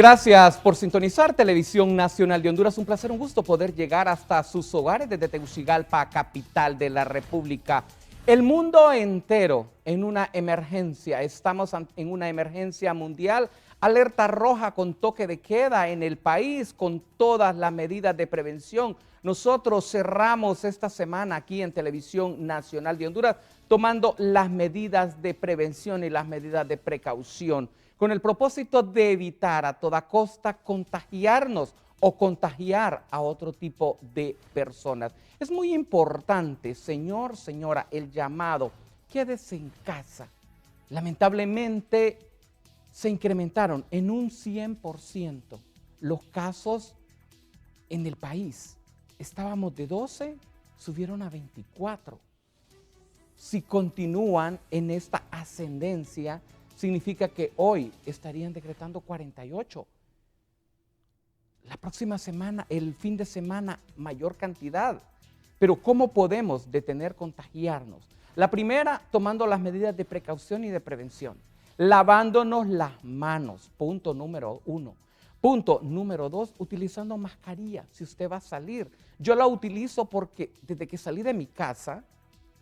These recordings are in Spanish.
Gracias por sintonizar Televisión Nacional de Honduras. Un placer, un gusto poder llegar hasta sus hogares desde Tegucigalpa, capital de la República. El mundo entero en una emergencia. Estamos en una emergencia mundial. Alerta roja con toque de queda en el país con todas las medidas de prevención. Nosotros cerramos esta semana aquí en Televisión Nacional de Honduras tomando las medidas de prevención y las medidas de precaución, con el propósito de evitar a toda costa contagiarnos o contagiar a otro tipo de personas. Es muy importante, señor, señora, el llamado, quédese en casa. Lamentablemente se incrementaron en un 100% los casos en el país. Estábamos de 12, subieron a 24. Si continúan en esta ascendencia, significa que hoy estarían decretando 48. La próxima semana, el fin de semana, mayor cantidad. Pero ¿cómo podemos detener contagiarnos? La primera, tomando las medidas de precaución y de prevención. Lavándonos las manos, punto número 1. Punto número 2, utilizando mascarilla si usted va a salir. Yo la utilizo porque desde que salí de mi casa,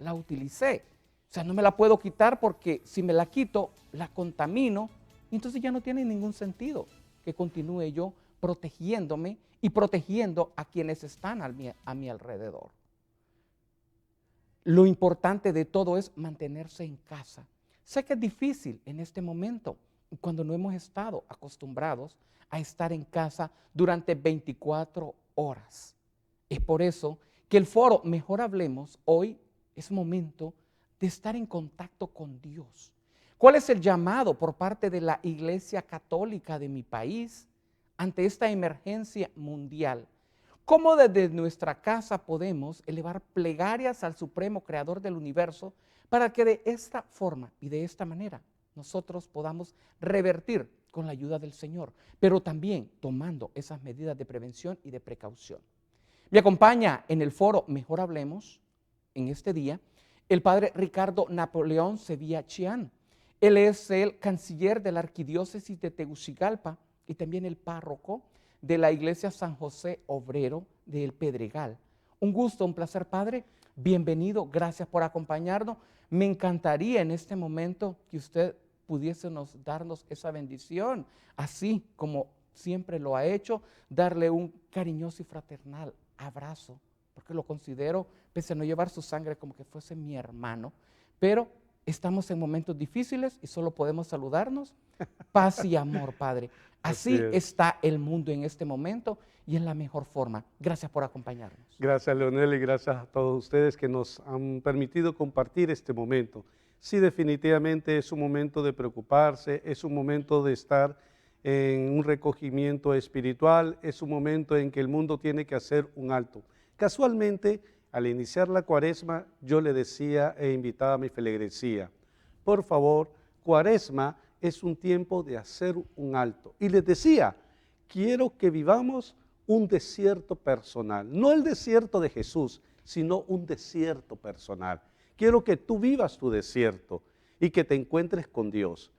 la utilicé. O sea, no me la puedo quitar porque si me la quito, la contamino. Y entonces ya no tiene ningún sentido que continúe yo protegiéndome y protegiendo a quienes están a mi alrededor. Lo importante de todo es mantenerse en casa. Sé que es difícil en este momento, cuando no hemos estado acostumbrados a estar en casa durante 24 horas. Es por eso que el foro Mejor Hablemos hoy es momento de estar en contacto con Dios. ¿Cuál es el llamado por parte de la Iglesia Católica de mi país ante esta emergencia mundial? ¿Cómo desde nuestra casa podemos elevar plegarias al Supremo Creador del Universo para que de esta forma y de esta manera nosotros podamos revertir con la ayuda del Señor, pero también tomando esas medidas de prevención y de precaución? Me acompaña en el foro Mejor Hablemos en este día el padre Ricardo Napoleón Sevilla Chián. Él es el canciller de la Arquidiócesis de Tegucigalpa y también el párroco de la Iglesia San José Obrero de El Pedregal. Un gusto, un placer, padre. Bienvenido, gracias por acompañarnos. Me encantaría en este momento que usted pudiese darnos esa bendición, así como siempre lo ha hecho, darle un cariñoso y fraternal abrazo, porque lo considero, pese a no llevar su sangre, como que fuese mi hermano, pero estamos en momentos difíciles y solo podemos saludarnos. Paz y amor, Padre. Así está el mundo en este momento y en la mejor forma. Gracias por acompañarnos. Gracias, Leonel, y gracias a todos ustedes que nos han permitido compartir este momento. Sí, definitivamente es un momento de preocuparse, es un momento de estar en un recogimiento espiritual, es un momento en que el mundo tiene que hacer un alto. Casualmente, al iniciar la cuaresma, yo le decía e invitaba a mi feligresía, por favor, cuaresma es un tiempo de hacer un alto. Y les decía, quiero que vivamos un desierto personal, no el desierto de Jesús, sino un desierto personal. Quiero que tú vivas tu desierto y que te encuentres con Dios.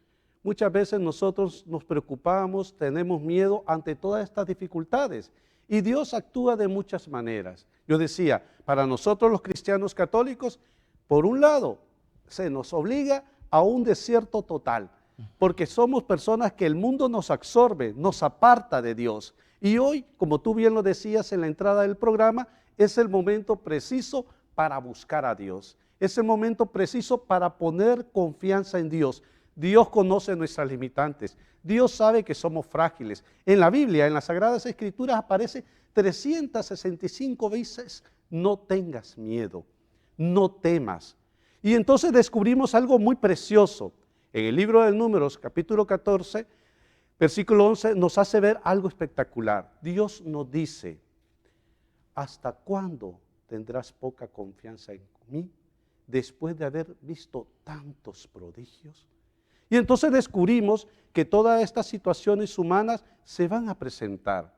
Muchas veces nosotros nos preocupamos, tenemos miedo ante todas estas dificultades y Dios actúa de muchas maneras. Yo decía, para nosotros los cristianos católicos, por un lado, se nos obliga a un desierto total, porque somos personas que el mundo nos absorbe, nos aparta de Dios. Y hoy, como tú bien lo decías en la entrada del programa, es el momento preciso para buscar a Dios. Es el momento preciso para poner confianza en Dios. Dios conoce nuestras limitantes. Dios sabe que somos frágiles. En la Biblia, en las Sagradas Escrituras, aparece 365 veces, no tengas miedo, no temas. Y entonces descubrimos algo muy precioso. En el libro de Números, capítulo 14, versículo 11, nos hace ver algo espectacular. Dios nos dice, ¿hasta cuándo tendrás poca confianza en mí después de haber visto tantos prodigios? Y entonces descubrimos que todas estas situaciones humanas se van a presentar,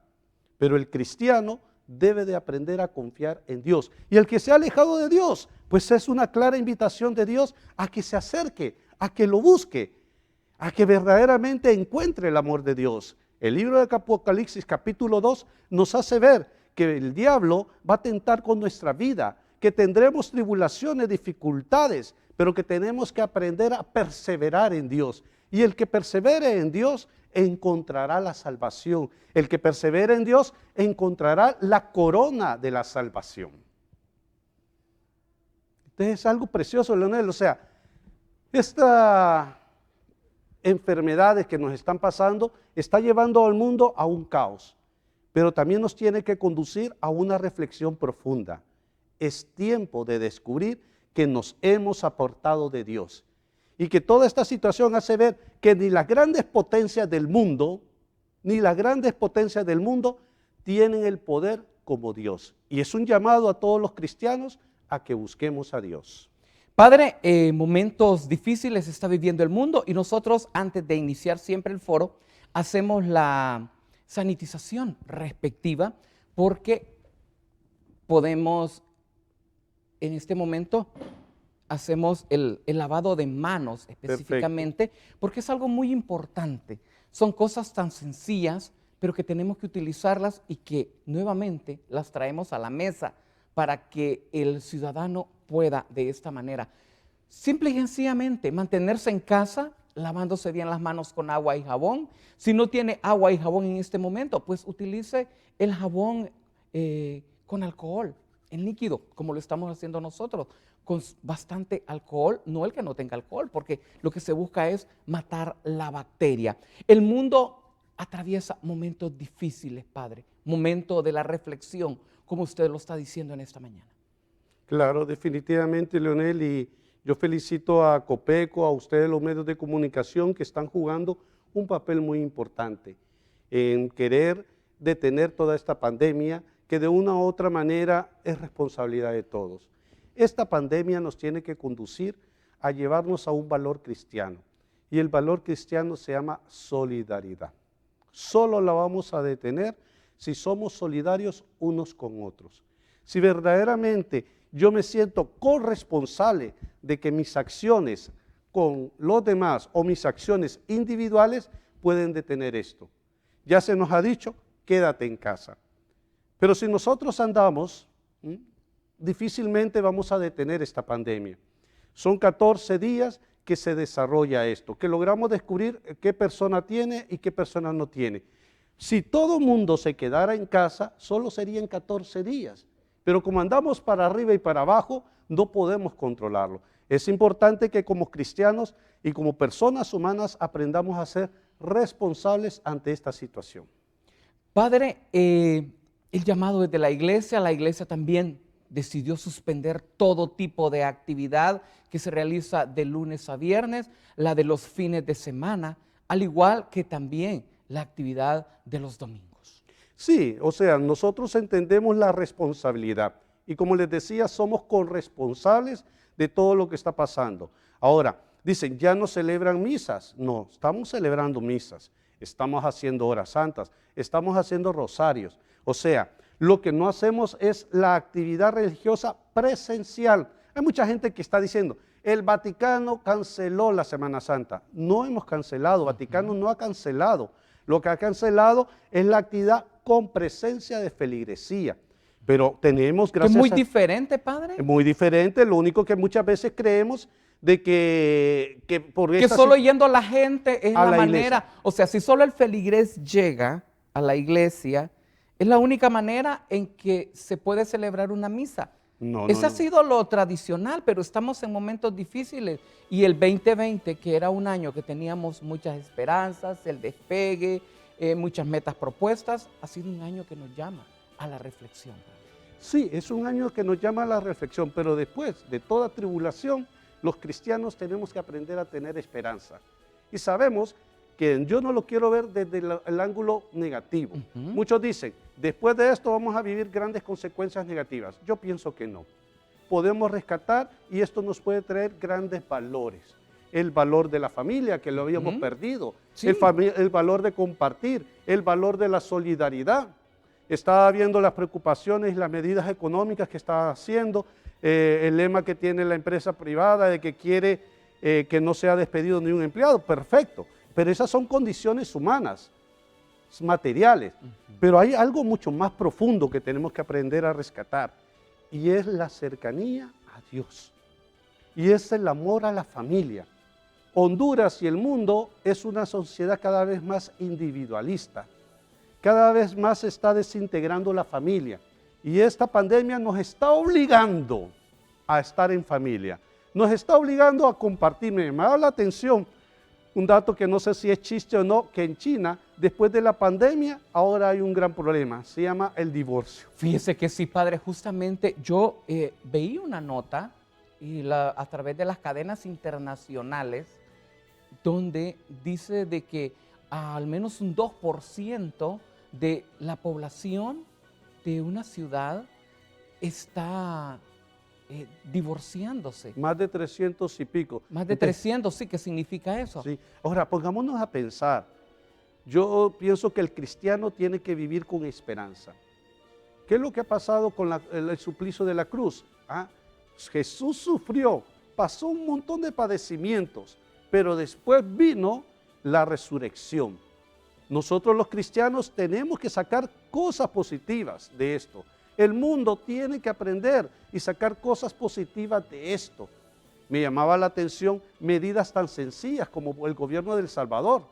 pero el cristiano debe de aprender a confiar en Dios. Y el que se ha alejado de Dios, pues es una clara invitación de Dios a que se acerque, a que lo busque, a que verdaderamente encuentre el amor de Dios. El libro de Apocalipsis capítulo 2 nos hace ver que el diablo va a tentar con nuestra vida, que tendremos tribulaciones, dificultades, pero que tenemos que aprender a perseverar en Dios. Y el que persevere en Dios encontrará la salvación. El que persevere en Dios encontrará la corona de la salvación. Entonces es algo precioso, Leonel. O sea, estas enfermedades que nos están pasando está llevando al mundo a un caos, pero también nos tiene que conducir a una reflexión profunda. Es tiempo de descubrir que nos hemos apartado de Dios y que toda esta situación hace ver que ni las grandes potencias del mundo, tienen el poder como Dios. Y es un llamado a todos los cristianos a que busquemos a Dios. Padre, momentos difíciles está viviendo el mundo y nosotros antes de iniciar siempre el foro hacemos la sanitización respectiva porque podemos, en este momento, hacemos el lavado de manos específicamente. Perfecto. Porque es algo muy importante. Son cosas tan sencillas, pero que tenemos que utilizarlas y que nuevamente las traemos a la mesa para que el ciudadano pueda de esta manera, simple y sencillamente, mantenerse en casa, lavándose bien las manos con agua y jabón. Si no tiene agua y jabón en este momento, pues utilice el jabón con alcohol, en líquido, como lo estamos haciendo nosotros, con bastante alcohol, no el que no tenga alcohol, porque lo que se busca es matar la bacteria. El mundo atraviesa momentos difíciles, Padre, momento de la reflexión, como usted lo está diciendo en esta mañana. Claro, definitivamente, Leonel, y yo felicito a Copeco, a ustedes los medios de comunicación que están jugando un papel muy importante en querer detener toda esta pandemia que de una u otra manera es responsabilidad de todos. Esta pandemia nos tiene que conducir a llevarnos a un valor cristiano y el valor cristiano se llama solidaridad. Solo la vamos a detener si somos solidarios unos con otros. Si verdaderamente yo me siento corresponsable de que mis acciones con los demás o mis acciones individuales pueden detener esto. Ya se nos ha dicho, quédate en casa. Pero si nosotros andamos, difícilmente vamos a detener esta pandemia. Son 14 días que se desarrolla esto, que logramos descubrir qué persona tiene y qué persona no tiene. Si todo mundo se quedara en casa, solo serían 14 días. Pero como andamos para arriba y para abajo, no podemos controlarlo. Es importante que como cristianos y como personas humanas aprendamos a ser responsables ante esta situación. Padre, el llamado desde la iglesia también decidió suspender todo tipo de actividad que se realiza de lunes a viernes, la de los fines de semana, al igual que también la actividad de los domingos. Sí, o sea, nosotros entendemos la responsabilidad y como les decía, somos corresponsables de todo lo que está pasando. Ahora, dicen, ya no celebran misas. No, estamos celebrando misas, estamos haciendo horas santas, estamos haciendo rosarios. O sea, lo que no hacemos es la actividad religiosa presencial. Hay mucha gente que está diciendo, el Vaticano canceló la Semana Santa. No hemos cancelado, Vaticano no ha cancelado. Lo que ha cancelado es la actividad con presencia de feligresía. Pero tenemos, gracias a... ¿Es muy diferente, Padre? Es muy diferente, lo único que muchas veces creemos de que por que solo yendo a la gente es la manera, iglesia. O sea, si solo el feligrés llega a la iglesia, es la única manera en que se puede celebrar una misa. Ese ha sido lo tradicional, pero estamos en momentos difíciles y el 2020, que era un año que teníamos muchas esperanzas, el despegue, muchas metas propuestas, ha sido un año que nos llama a la reflexión. Sí, es un año que nos llama a la reflexión, pero después de toda tribulación, los cristianos tenemos que aprender a tener esperanza. Y sabemos que yo no lo quiero ver desde el ángulo negativo. Muchos dicen, después de esto vamos a vivir grandes consecuencias negativas. Yo pienso que no. Podemos rescatar y esto nos puede traer grandes valores. El valor de la familia, que lo habíamos perdido. Sí. El valor de compartir, el valor de la solidaridad. Estaba viendo las preocupaciones y las medidas económicas que está haciendo, el lema que tiene la empresa privada de que quiere que no sea despedido ni un empleado, perfecto, pero esas son condiciones humanas. materiales, pero hay algo mucho más profundo que tenemos que aprender a rescatar, y es la cercanía a Dios, y es el amor a la familia. Honduras y el mundo es una sociedad cada vez más individualista, cada vez más se está desintegrando la familia, y esta pandemia nos está obligando a estar en familia, nos está obligando a compartir. Me llama la atención un dato que no sé si es chiste o no, que en China, después de la pandemia, ahora hay un gran problema, se llama el divorcio. Fíjese que sí, padre, justamente yo veía una nota a través de las cadenas internacionales donde dice de que al menos un 2% de la población de una ciudad está divorciándose. Más de 300 y pico. Más de 300, sí, ¿qué significa eso? Sí. Ahora, pongámonos a pensar. Yo pienso que el cristiano tiene que vivir con esperanza. ¿Qué es lo que ha pasado con el suplicio de la cruz? Jesús sufrió, pasó un montón de padecimientos, pero después vino la resurrección. Nosotros los cristianos tenemos que sacar cosas positivas de esto. El mundo tiene que aprender y sacar cosas positivas de esto. Me llamaba la atención medidas tan sencillas como el gobierno de El Salvador,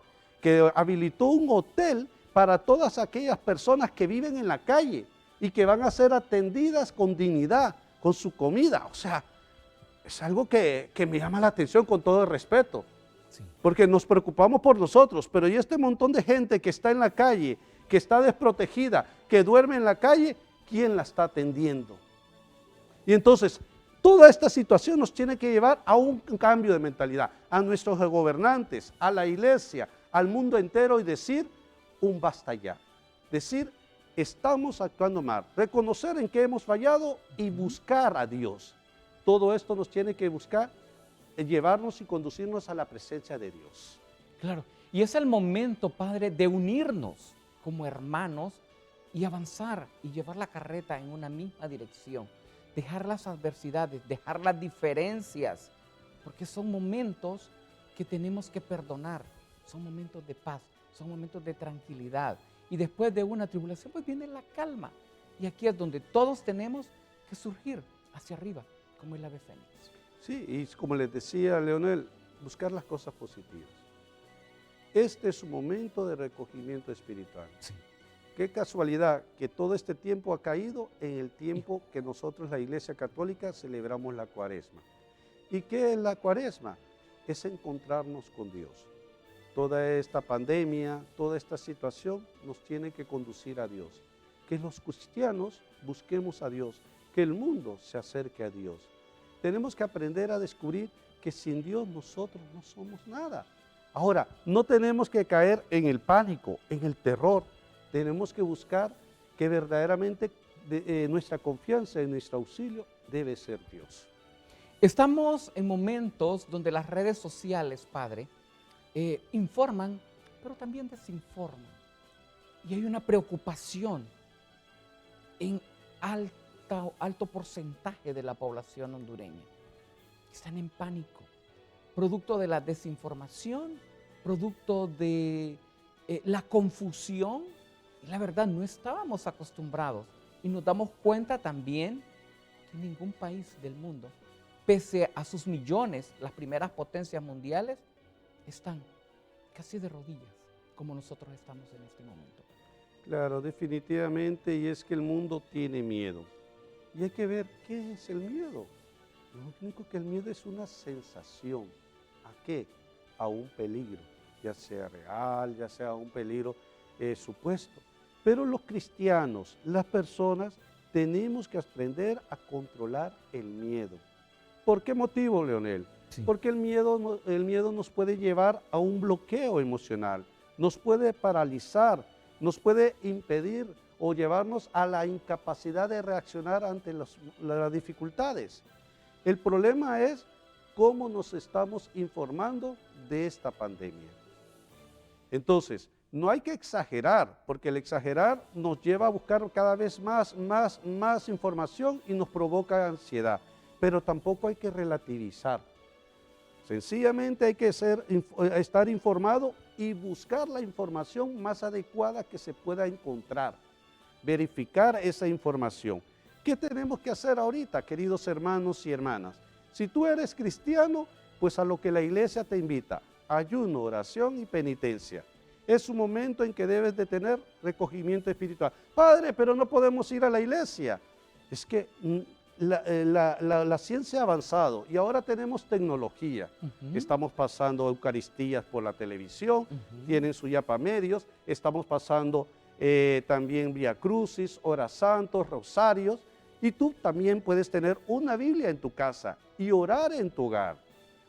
que habilitó un hotel para todas aquellas personas que viven en la calle y que van a ser atendidas con dignidad, con su comida. O sea, es algo que me llama la atención con todo el respeto. Sí. Porque nos preocupamos por nosotros, pero ¿y este montón de gente que está en la calle, que está desprotegida, que duerme en la calle? ¿Quién la está atendiendo? Y entonces, toda esta situación nos tiene que llevar a un cambio de mentalidad, a nuestros gobernantes, a la iglesia, al mundo entero, y decir un basta ya. Decir, estamos actuando mal, reconocer en qué hemos fallado y buscar a Dios. Todo esto nos tiene que buscar, llevarnos y conducirnos a la presencia de Dios. Claro, y es el momento, Padre, de unirnos como hermanos y avanzar y llevar la carreta en una misma dirección. Dejar las adversidades, dejar las diferencias, porque son momentos que tenemos que perdonar, son momentos de paz, son momentos de tranquilidad. Y después de una tribulación, pues viene la calma. Y aquí es donde todos tenemos que surgir hacia arriba, como el ave fénix. Sí, y como les decía Leonel, buscar las cosas positivas. Este es un momento de recogimiento espiritual. Sí. Qué casualidad que todo este tiempo ha caído en el tiempo que nosotros, la Iglesia Católica, celebramos la Cuaresma. ¿Y qué es la Cuaresma? Es encontrarnos con Dios. Toda esta pandemia, toda esta situación nos tiene que conducir a Dios. Que los cristianos busquemos a Dios, que el mundo se acerque a Dios. Tenemos que aprender a descubrir que sin Dios nosotros no somos nada. Ahora, no tenemos que caer en el pánico, en el terror. Tenemos que buscar que verdaderamente nuestra confianza y nuestro auxilio debe ser Dios. Estamos en momentos donde las redes sociales, Padre, informan, pero también desinforman. Y hay una preocupación en alto porcentaje de la población hondureña. Están en pánico, producto de la desinformación, producto de la confusión. Y la verdad, no estábamos acostumbrados. Y nos damos cuenta también que ningún país del mundo, pese a sus millones, las primeras potencias mundiales, están casi de rodillas, como nosotros estamos en este momento. Claro, definitivamente, y es que el mundo tiene miedo. Y hay que ver qué es el miedo. Lo único que el miedo es una sensación. ¿A qué? A un peligro, ya sea real, ya sea un peligro supuesto. Pero los cristianos, las personas, tenemos que aprender a controlar el miedo. ¿Por qué motivo, Leonel? Sí. Porque el miedo nos puede llevar a un bloqueo emocional, nos puede paralizar, nos puede impedir o llevarnos a la incapacidad de reaccionar ante las dificultades. El problema es cómo nos estamos informando de esta pandemia. Entonces, no hay que exagerar, porque el exagerar nos lleva a buscar cada vez más información y nos provoca ansiedad. Pero tampoco hay que relativizar. Sencillamente hay que estar informado y buscar la información más adecuada que se pueda encontrar, verificar esa información. ¿Qué tenemos que hacer ahorita, queridos hermanos y hermanas? Si tú eres cristiano, pues a lo que la iglesia te invita, ayuno, oración y penitencia. Es un momento en que debes de tener recogimiento espiritual. Padre, pero no podemos ir a la iglesia. Es que la ciencia ha avanzado y ahora tenemos tecnología. Estamos pasando Eucaristías por la televisión, tienen su yapa medios, estamos pasando también Vía Crucis, Horas Santos, Rosarios, y tú también puedes tener una Biblia en tu casa y orar en tu hogar,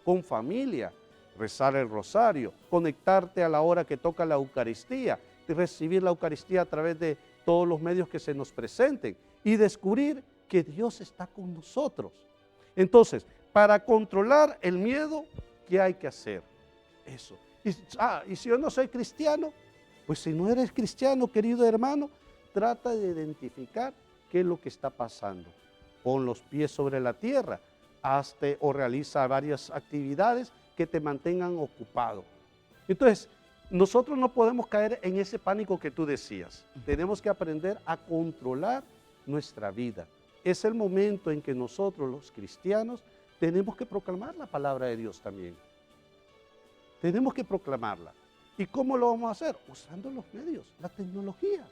con familia, rezar el rosario, conectarte a la hora que toca la Eucaristía, y recibir la Eucaristía a través de todos los medios que se nos presenten y descubrir que Dios está con nosotros. Entonces, para controlar el miedo, ¿qué hay que hacer? Eso. Y si yo no soy cristiano, pues si no eres cristiano, querido hermano, trata de identificar qué es lo que está pasando. Pon los pies sobre la tierra, hazte o realiza varias actividades que te mantengan ocupado. Entonces, nosotros no podemos caer en ese pánico que tú decías. Tenemos que aprender a controlar nuestra vida. Es el momento en que nosotros, los cristianos, tenemos que proclamar la palabra de Dios también. Tenemos que proclamarla. ¿Y cómo lo vamos a hacer? Usando los medios, la tecnología.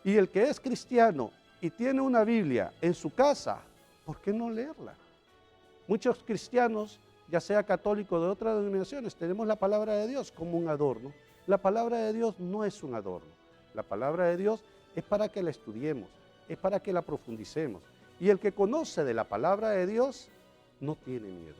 Y el que es cristiano y tiene una Biblia en su casa, ¿por qué no leerla? Muchos cristianos, ya sea católicos de otras denominaciones, tenemos la palabra de Dios como un adorno. La palabra de Dios no es un adorno. La palabra de Dios es para que la estudiemos, es para que la profundicemos. Y el que conoce de la palabra de Dios no tiene miedo.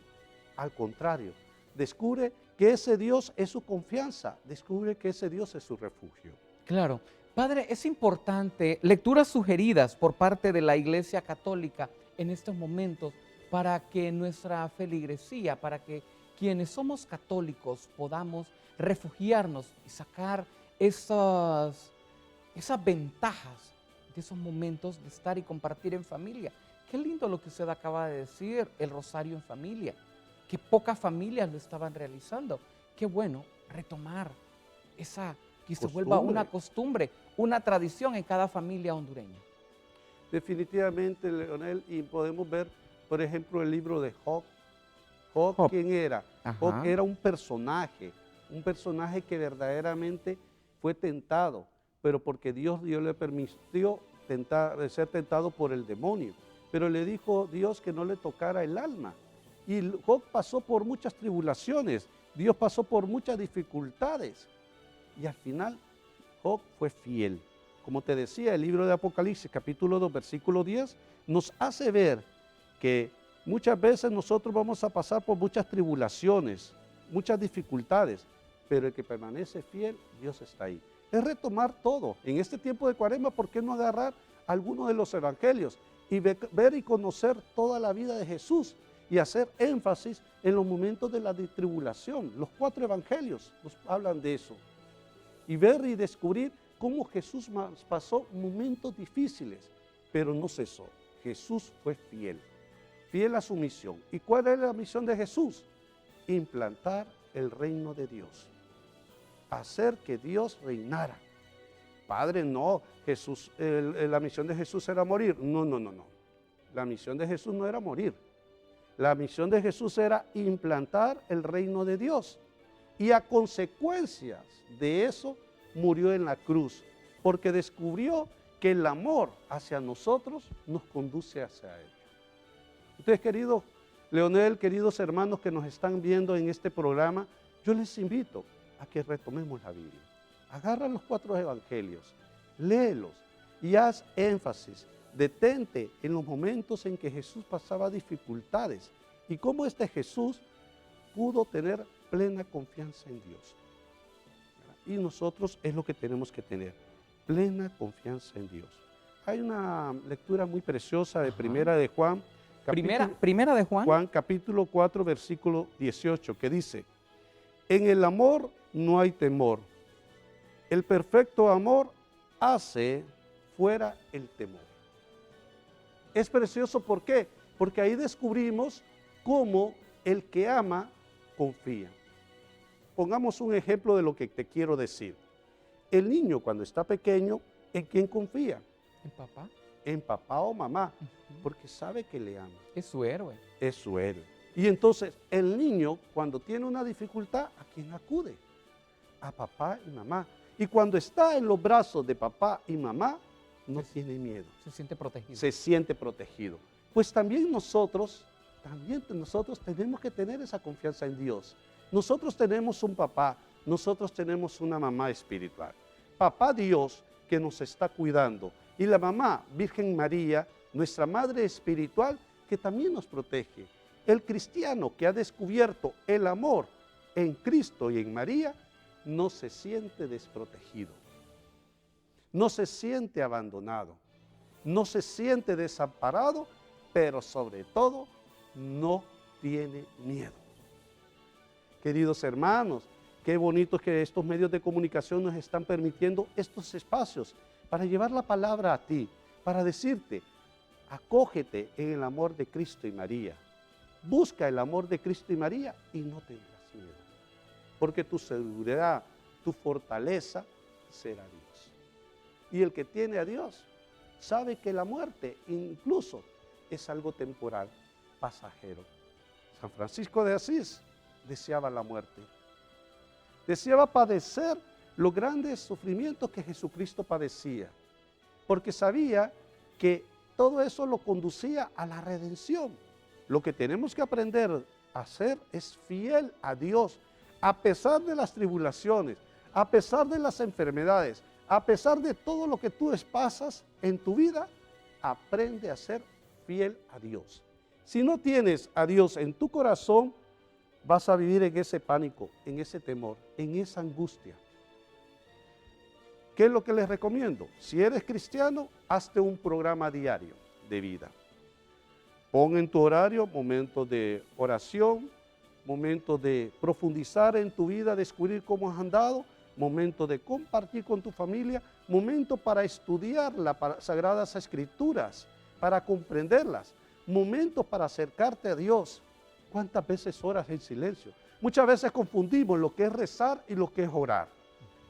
Al contrario, descubre que ese Dios es su confianza, descubre que ese Dios es su refugio. Claro. Padre, es importante lecturas sugeridas por parte de la Iglesia Católica en estos momentos para que nuestra feligresía, para que quienes somos católicos podamos refugiarnos y sacar esas ventajas de esos momentos de estar y compartir en familia. Qué lindo lo que usted acaba de decir, el rosario en familia, que pocas familias lo estaban realizando. Qué bueno retomar esa, que se vuelva una costumbre, una tradición en cada familia hondureña. Definitivamente, Leonel, y podemos ver, por ejemplo, el libro de Job. Job, ¿quién era? Job era un personaje que verdaderamente fue tentado, pero porque Dios le permitió ser tentado por el demonio. Pero le dijo Dios que no le tocara el alma. Y Job pasó por muchas tribulaciones, Dios pasó por muchas dificultades. Y al final, Job fue fiel. Como te decía, el libro de Apocalipsis, capítulo 2, versículo 10, nos hace ver que muchas veces nosotros vamos a pasar por muchas tribulaciones, muchas dificultades, pero el que permanece fiel, Dios está ahí. Es retomar todo. En este tiempo de Cuaresma, ¿por qué no agarrar alguno de los evangelios y ver y conocer toda la vida de Jesús y hacer énfasis en los momentos de la tribulación? Los 4 evangelios nos hablan de eso. Y ver y descubrir cómo Jesús pasó momentos difíciles, pero no cesó. Jesús fue fiel, fiel a su misión. ¿Y cuál es la misión de Jesús? Implantar el reino de Dios, hacer que Dios reinara. Padre, no, Jesús, la misión de Jesús era morir. No. La misión de Jesús no era morir. La misión de Jesús era implantar el reino de Dios. Y a consecuencias de eso murió en la cruz, porque descubrió que el amor hacia nosotros nos conduce hacia Él. Entonces, querido Leonel, queridos hermanos que nos están viendo en este programa, yo les invito a que retomemos la Biblia. Agarra los 4 evangelios, léelos y haz énfasis. Detente en los momentos en que Jesús pasaba dificultades y cómo este Jesús pudo tener plena confianza en Dios. Y nosotros es lo que tenemos que tener, plena confianza en Dios. Hay una lectura muy preciosa de Primera de Juan. Primera de Juan. Juan capítulo 4, versículo 18, que dice: en el amor no hay temor. El perfecto amor hace fuera el temor. Es precioso, ¿por qué? Porque ahí descubrimos cómo el que ama confía. pongamos un ejemplo de lo que te quiero decir. El niño cuando está pequeño, ¿en quién confía? ¿En papá? En papá o mamá, porque sabe que le ama. Es su héroe. Es su héroe. Y entonces el niño cuando tiene una dificultad, ¿a quién acude? A papá y mamá. Y cuando está en los brazos de papá y mamá, no tiene miedo. Se siente protegido. Se siente protegido. Pues también nosotros tenemos que tener esa confianza en Dios. Nosotros tenemos un papá, nosotros tenemos una mamá espiritual. Papá Dios que nos está cuidando y la mamá Virgen María, nuestra madre espiritual que también nos protege. El cristiano que ha descubierto el amor en Cristo y en María no se siente desprotegido, no se siente abandonado, no se siente desamparado, pero sobre todo no tiene miedo. Queridos hermanos, qué bonito que estos medios de comunicación nos están permitiendo estos espacios para llevar la palabra a ti, para decirte, acógete en el amor de Cristo y María. Busca el amor de Cristo y María y no tendrás miedo, porque tu seguridad, tu fortaleza será Dios. Y el que tiene a Dios sabe que la muerte incluso es algo temporal, pasajero. San Francisco de Asís deseaba la muerte. Deseaba padecer los grandes sufrimientos que Jesucristo padecía, porque sabía que todo eso lo conducía a la redención. Lo que tenemos que aprender a hacer es fiel a Dios, a pesar de las tribulaciones, a pesar de las enfermedades, a pesar de todo lo que tú pasas en tu vida, aprende a ser fiel a Dios. Si no tienes a Dios en tu corazón, vas a vivir en ese pánico, en ese temor, en esa angustia. ¿Qué es lo que les recomiendo? Si eres cristiano, hazte un programa diario de vida. Pon en tu horario momentos de oración, momentos de profundizar en tu vida, descubrir cómo has andado, momentos de compartir con tu familia, momentos para estudiar las Sagradas Escrituras, para comprenderlas, momentos para acercarte a Dios. ¿Cuántas veces oras en silencio? Muchas veces confundimos lo que es rezar y lo que es orar.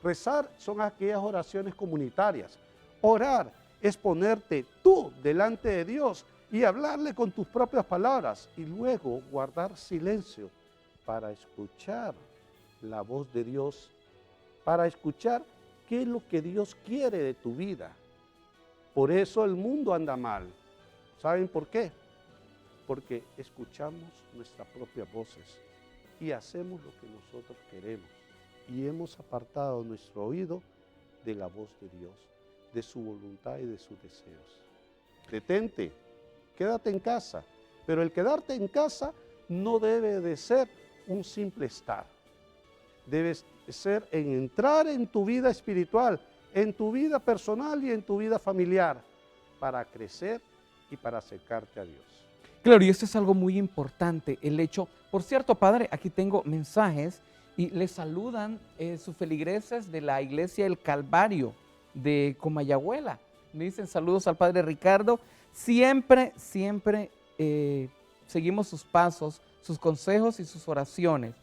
Rezar son aquellas oraciones comunitarias. Orar es ponerte tú delante de Dios y hablarle con tus propias palabras y luego guardar silencio para escuchar la voz de Dios, para escuchar qué es lo que Dios quiere de tu vida. Por eso el mundo anda mal. ¿Saben por qué? Porque escuchamos nuestras propias voces y hacemos lo que nosotros queremos y hemos apartado nuestro oído de la voz de Dios, de su voluntad y de sus deseos. Detente, quédate en casa, pero el quedarte en casa no debe de ser un simple estar. Debe ser en entrar en tu vida espiritual, en tu vida personal y en tu vida familiar, para crecer y para acercarte a Dios. Claro, y esto es algo muy importante, el hecho, por cierto, padre, aquí tengo mensajes y les saludan sus feligreses de la iglesia El Calvario de Comayagüela. Me dicen saludos al padre Ricardo, siempre seguimos sus pasos, sus consejos y sus oraciones.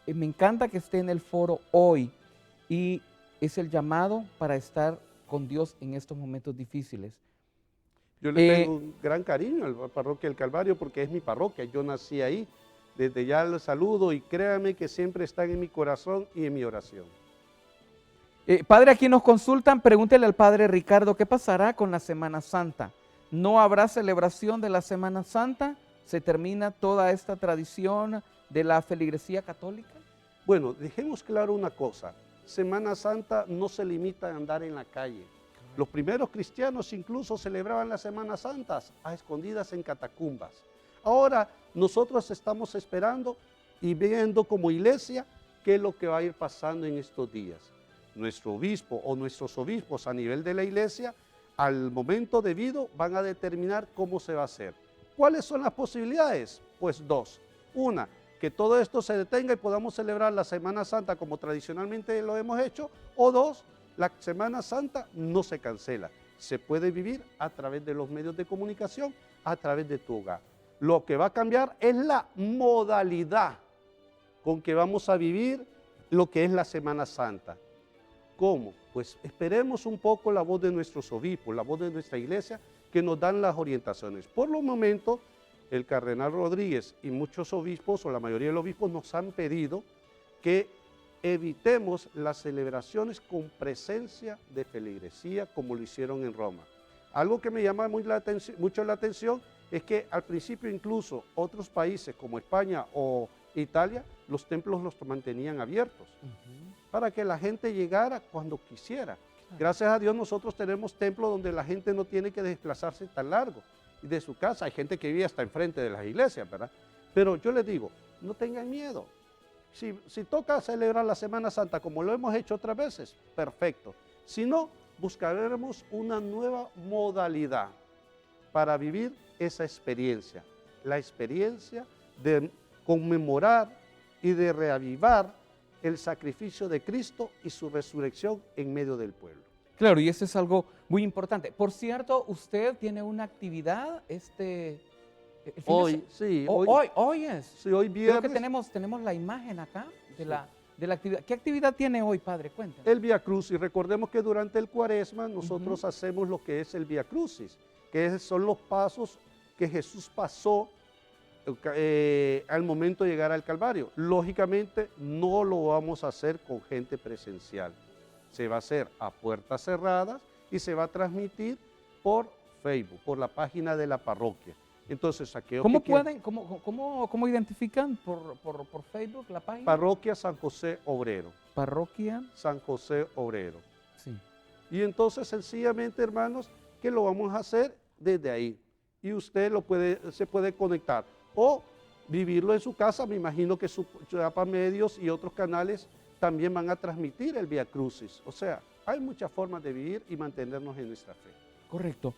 Me encanta que esté en el foro hoy y es el llamado para estar con Dios en estos momentos difíciles. Yo le tengo un gran cariño a la parroquia del Calvario porque es mi parroquia, yo nací ahí. Desde ya los saludo y créame que siempre están en mi corazón y en mi oración. Padre, aquí nos consultan, pregúntele al padre Ricardo, ¿qué pasará con la Semana Santa? ¿No habrá celebración de la Semana Santa? ¿Se termina toda esta tradición de la feligresía católica? Bueno, dejemos claro una cosa, Semana Santa no se limita a andar en la calle. Los primeros cristianos incluso celebraban las Semanas Santas a escondidas en catacumbas. Ahora nosotros estamos esperando y viendo como iglesia qué es lo que va a ir pasando en estos días. Nuestro obispo o nuestros obispos a nivel de la iglesia, al momento debido, van a determinar cómo se va a hacer. ¿Cuáles son las posibilidades? Pues dos. Una, que todo esto se detenga y podamos celebrar la Semana Santa como tradicionalmente lo hemos hecho. O dos, la Semana Santa no se cancela. Se puede vivir a través de los medios de comunicación, a través de tu hogar. Lo que va a cambiar es la modalidad con que vamos a vivir lo que es la Semana Santa. ¿Cómo? Pues esperemos un poco la voz de nuestros obispos, la voz de nuestra iglesia, que nos dan las orientaciones. Por lo momento, el cardenal Rodríguez y muchos obispos, o la mayoría de los obispos, nos han pedido que evitemos las celebraciones con presencia de feligresía, como lo hicieron en Roma. Algo que me llama mucho la atención es que al principio incluso otros países como España o Italia, los templos los mantenían abiertos para que la gente llegara cuando quisiera. Gracias a Dios nosotros tenemos templos donde la gente no tiene que desplazarse tan largo de su casa. Hay gente que vive hasta enfrente de las iglesias, ¿verdad? Pero yo les digo, no tengan miedo. Si toca celebrar la Semana Santa como lo hemos hecho otras veces, perfecto. Si no, buscaremos una nueva modalidad para vivir esa experiencia. La experiencia de conmemorar y de reavivar el sacrificio de Cristo y su resurrección en medio del pueblo. Claro, y eso es algo muy importante. Por cierto, usted tiene una actividad el fin Hoy, sí, hoy es. Sí, hoy Creo que viernes. tenemos la imagen acá de, Sí. de la actividad. ¿Qué actividad tiene hoy, padre? Cuéntanos. El Vía Crucis. Recordemos que durante el Cuaresma nosotros hacemos lo que es el Vía Crucis, que son los pasos que Jesús pasó al momento de llegar al Calvario. Lógicamente no lo vamos a hacer con gente presencial. Se va a hacer a puertas cerradas y se va a transmitir por Facebook, por la página de la parroquia. Entonces, ¿Cómo identifican por Facebook la página? Parroquia San José Obrero. Parroquia San José Obrero. Sí. Y entonces, sencillamente, hermanos, que lo vamos a hacer desde ahí. Y usted se puede conectar. O vivirlo en su casa. Me imagino que su Yapa Medios y otros canales también van a transmitir el Vía Crucis. O sea, hay muchas formas de vivir y mantenernos en nuestra fe. Correcto.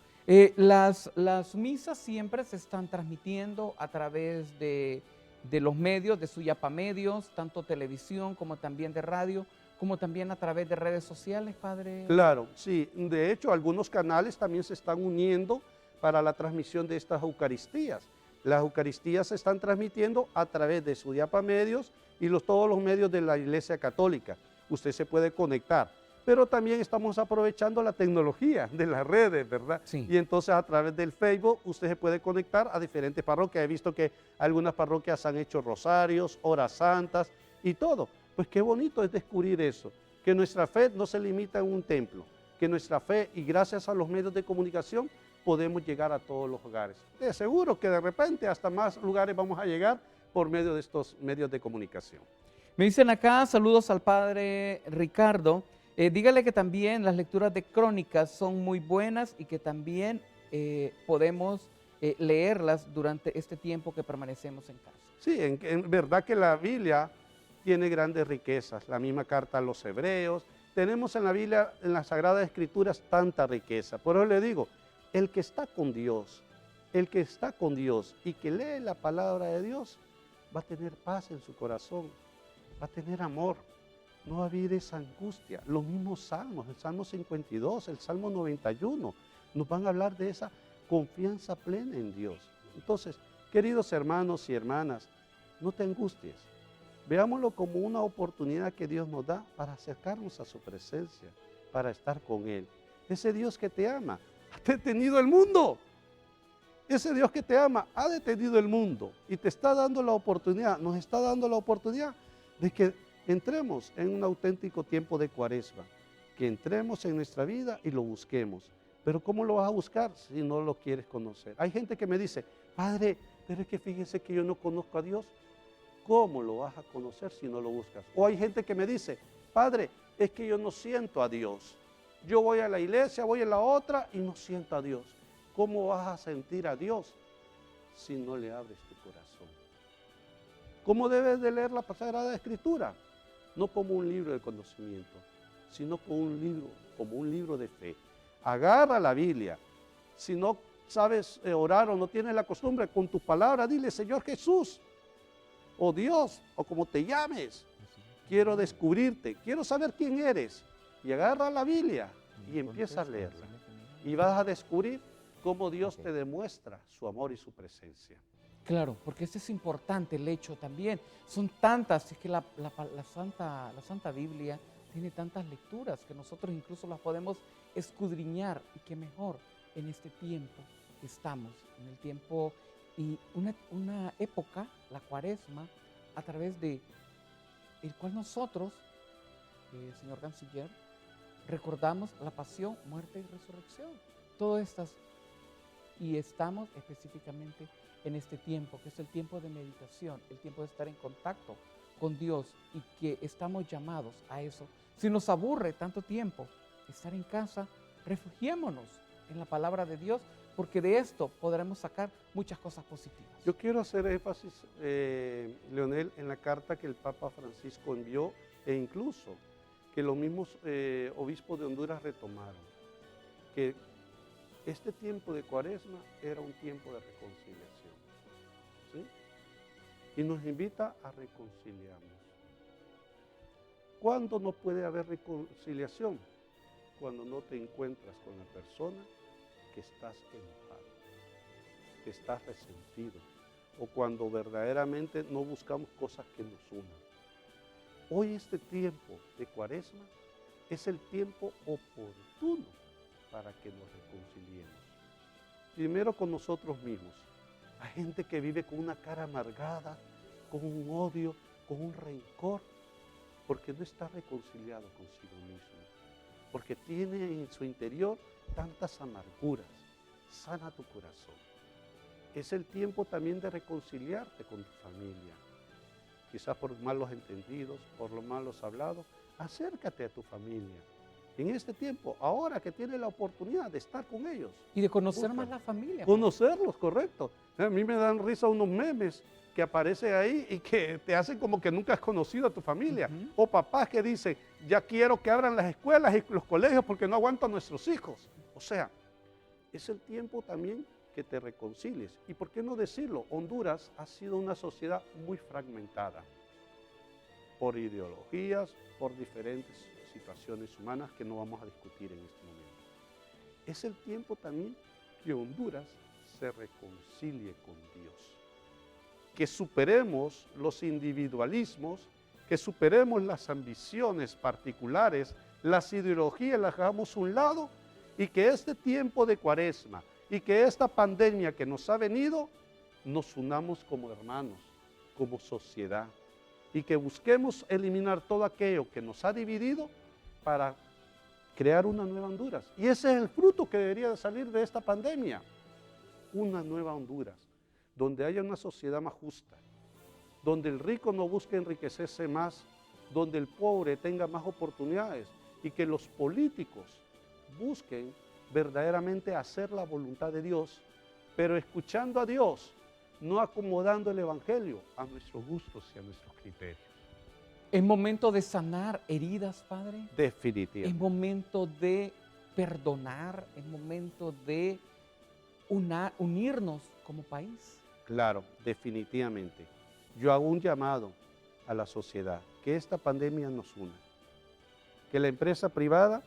Las misas siempre se están transmitiendo a través de los medios, de Suyapa Medios, tanto televisión como también de radio, como también a través de redes sociales, padre. Claro, sí. De hecho, algunos canales también se están uniendo para la transmisión de estas Eucaristías. Las Eucaristías se están transmitiendo a través de Suyapa Medios y todos los medios de la Iglesia Católica. Usted se puede conectar. Pero también estamos aprovechando la tecnología de las redes, ¿verdad? Sí. Y entonces a través del Facebook usted se puede conectar a diferentes parroquias. He visto que algunas parroquias han hecho rosarios, horas santas y todo. Pues qué bonito es descubrir eso, que nuestra fe no se limita en un templo, que nuestra fe y gracias a los medios de comunicación podemos llegar a todos los hogares. De seguro que de repente hasta más lugares vamos a llegar por medio de estos medios de comunicación. Me dicen acá, saludos al padre Ricardo. Dígale que también las lecturas de crónicas son muy buenas y que también podemos leerlas durante este tiempo que permanecemos en casa. Sí, en verdad que la Biblia tiene grandes riquezas, la misma carta a los hebreos. Tenemos en la Biblia, en las Sagradas Escrituras, tanta riqueza. Por eso le digo, el que está con Dios y que lee la palabra de Dios, va a tener paz en su corazón, va a tener amor. No va a vivir esa angustia. Los mismos salmos, el Salmo 52, el Salmo 91, nos van a hablar de esa confianza plena en Dios. Entonces, queridos hermanos y hermanas, no te angusties. Veámoslo como una oportunidad que Dios nos da para acercarnos a su presencia, para estar con Él. Ese Dios que te ama ha detenido el mundo. Ese Dios que te ama ha detenido el mundo y te está dando la oportunidad, nos está dando la oportunidad de que entremos en un auténtico tiempo de Cuaresma, que entremos en nuestra vida y lo busquemos. Pero ¿cómo lo vas a buscar si no lo quieres conocer? Hay gente que me dice, padre, pero es que fíjese que yo no conozco a Dios. ¿Cómo lo vas a conocer si no lo buscas? O hay gente que me dice, padre, es que yo no siento a Dios. Yo voy a la iglesia, voy a la otra y no siento a Dios. ¿Cómo vas a sentir a Dios si no le abres tu corazón? ¿Cómo debes de leer la Sagrada Escritura? No como un libro de conocimiento, sino como un libro de fe. Agarra la Biblia. Si no sabes orar o no tienes la costumbre, con tus palabras dile, Señor Jesús, o Dios, o como te llames, quiero descubrirte, quiero saber quién eres. Y agarra la Biblia y empieza a leerla. Y vas a descubrir cómo Dios te demuestra su amor y su presencia. Claro, porque este es importante el hecho también. Son tantas, es que la Santa Biblia tiene tantas lecturas que nosotros incluso las podemos escudriñar y qué mejor en este tiempo que estamos, en el tiempo y una época, la Cuaresma, a través de el cual nosotros, señor canciller, recordamos la pasión, muerte y resurrección. Todas estas, y estamos específicamente en este tiempo, que es el tiempo de meditación, el tiempo de estar en contacto con Dios y que estamos llamados a eso. Si nos aburre tanto tiempo estar en casa, refugiémonos en la palabra de Dios, porque de esto podremos sacar muchas cosas positivas. Yo quiero hacer énfasis, Leonel, en la carta que el Papa Francisco envió e incluso que los mismos obispos de Honduras retomaron, que este tiempo de Cuaresma era un tiempo de reconciliación, ¿sí? Y nos invita a reconciliarnos. ¿Cuándo no puede haber reconciliación? Cuando no te encuentras con la persona que estás enojado, que estás resentido, o cuando verdaderamente no buscamos cosas que nos unan. Hoy este tiempo de Cuaresma es el tiempo oportuno para que nos reconciliemos. Primero con nosotros mismos. Hay gente que vive con una cara amargada, con un odio, con un rencor, porque no está reconciliado consigo mismo, porque tiene en su interior tantas amarguras. Sana tu corazón. Es el tiempo también de reconciliarte con tu familia. Quizás por malos entendidos, por los malos hablados, acércate a tu familia. En este tiempo, ahora que tienes la oportunidad de estar con ellos. Y de conocer más la familia. Conocerlos, correcto. A mí me dan risa unos memes que aparecen ahí y que te hacen como que nunca has conocido a tu familia. O papás que dicen, ya quiero que abran las escuelas y los colegios porque no aguanto a nuestros hijos. O sea, es el tiempo también que te reconcilies. Y por qué no decirlo, Honduras ha sido una sociedad muy fragmentada por ideologías, por diferentes situaciones humanas que no vamos a discutir en este momento. Es el tiempo también que Honduras se reconcilie con Dios, que superemos los individualismos, que superemos las ambiciones particulares, las ideologías las hagamos a un lado y que este tiempo de Cuaresma y que esta pandemia que nos ha venido, nos unamos como hermanos, como sociedad y que busquemos eliminar todo aquello que nos ha dividido para crear una nueva Honduras. Y ese es el fruto que debería de salir de esta pandemia, una nueva Honduras, donde haya una sociedad más justa, donde el rico no busque enriquecerse más, donde el pobre tenga más oportunidades y que los políticos busquen verdaderamente hacer la voluntad de Dios, pero escuchando a Dios, no acomodando el Evangelio a nuestros gustos y a nuestros criterios. Es momento de sanar heridas, Padre. Definitivamente. Es momento de perdonar, es momento de unirnos como país. Claro, definitivamente. Yo hago un llamado a la sociedad, que esta pandemia nos una, que la empresa privada